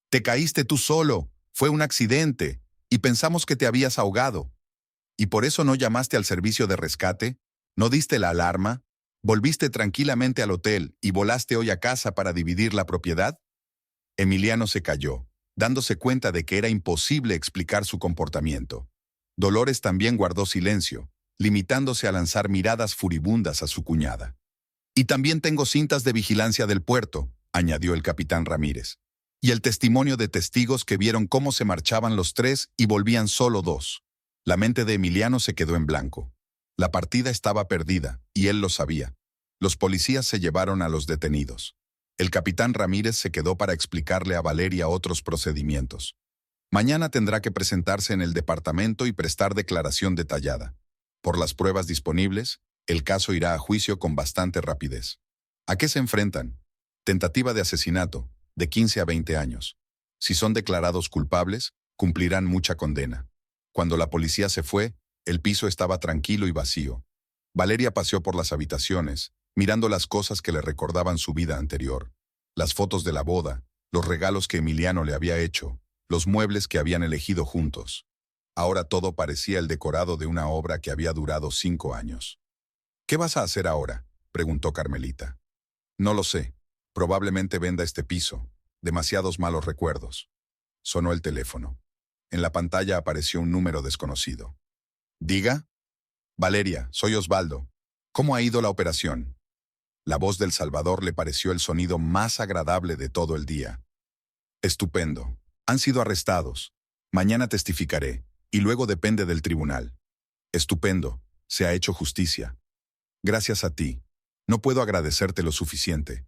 Te caíste tú solo. Fue un accidente, y pensamos que te habías ahogado. ¿Y por eso no llamaste al servicio de rescate? ¿No diste la alarma? ¿Volviste tranquilamente al hotel y volaste hoy a casa para dividir la propiedad? Emiliano se calló, dándose cuenta de que era imposible explicar su comportamiento. Dolores también guardó silencio, limitándose a lanzar miradas furibundas a su cuñada. «Y también tengo cintas de vigilancia del puerto», añadió el capitán Ramírez. Y el testimonio de testigos que vieron cómo se marchaban los tres y volvían solo dos. La mente de Emiliano se quedó en blanco. La partida estaba perdida, y él lo sabía. Los policías se llevaron a los detenidos. El capitán Ramírez se quedó para explicarle a Valeria otros procedimientos. Mañana tendrá que presentarse en el departamento y prestar declaración detallada. Por las pruebas disponibles, el caso irá a juicio con bastante rapidez. ¿A qué se enfrentan? Tentativa de asesinato, de 15 a 20 años. Si son declarados culpables, cumplirán mucha condena. Cuando la policía se fue, el piso estaba tranquilo y vacío. Valeria paseó por las habitaciones, mirando las cosas que le recordaban su vida anterior. Las fotos de la boda, los regalos que Emiliano le había hecho, los muebles que habían elegido juntos. Ahora todo parecía el decorado de una obra que había durado 5 años. ¿Qué vas a hacer ahora?, preguntó Carmelita. No lo sé. Probablemente venda este piso. Demasiados malos recuerdos. Sonó el teléfono. En la pantalla apareció un número desconocido. ¿Diga? Valeria, soy Osvaldo. ¿Cómo ha ido la operación? La voz del Salvador le pareció el sonido más agradable de todo el día. Estupendo. Han sido arrestados. Mañana testificaré, y luego depende del tribunal. Estupendo. Se ha hecho justicia. Gracias a ti. No puedo agradecerte lo suficiente.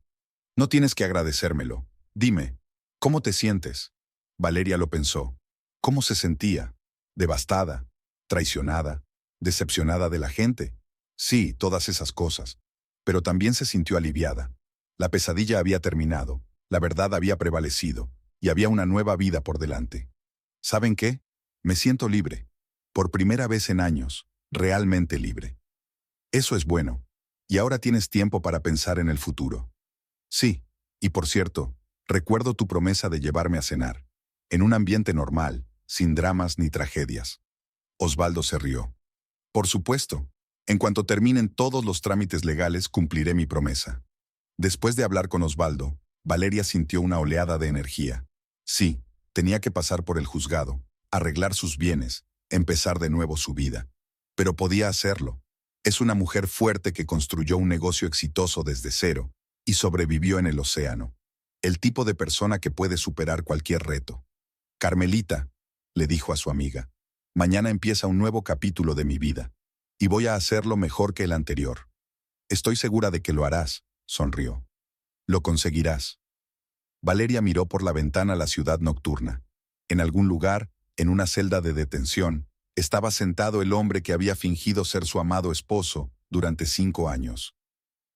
No tienes que agradecérmelo. Dime, ¿cómo te sientes? Valeria lo pensó. ¿Cómo se sentía? Devastada, traicionada, decepcionada de la gente. Sí, todas esas cosas. Pero también se sintió aliviada. La pesadilla había terminado, la verdad había prevalecido, y había una nueva vida por delante. ¿Saben qué? Me siento libre. Por primera vez en años, realmente libre. Eso es bueno. Y ahora tienes tiempo para pensar en el futuro. Sí, y por cierto, recuerdo tu promesa de llevarme a cenar. En un ambiente normal, sin dramas ni tragedias. Osvaldo se rió. Por supuesto. En cuanto terminen todos los trámites legales, cumpliré mi promesa. Después de hablar con Osvaldo, Valeria sintió una oleada de energía. Sí, tenía que pasar por el juzgado, arreglar sus bienes, empezar de nuevo su vida. Pero podía hacerlo. Es una mujer fuerte que construyó un negocio exitoso desde cero y sobrevivió en el océano. El tipo de persona que puede superar cualquier reto. Carmelita, le dijo a su amiga, mañana empieza un nuevo capítulo de mi vida, y voy a hacerlo mejor que el anterior. Estoy segura de que lo harás, sonrió. Lo conseguirás. Valeria miró por la ventana la ciudad nocturna. En algún lugar, en una celda de detención, estaba sentado el hombre que había fingido ser su amado esposo durante 5 años.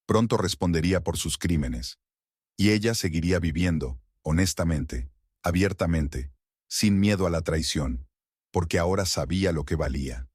Pronto respondería por sus crímenes. Y ella seguiría viviendo, honestamente, abiertamente, sin miedo a la traición, porque ahora sabía lo que valía.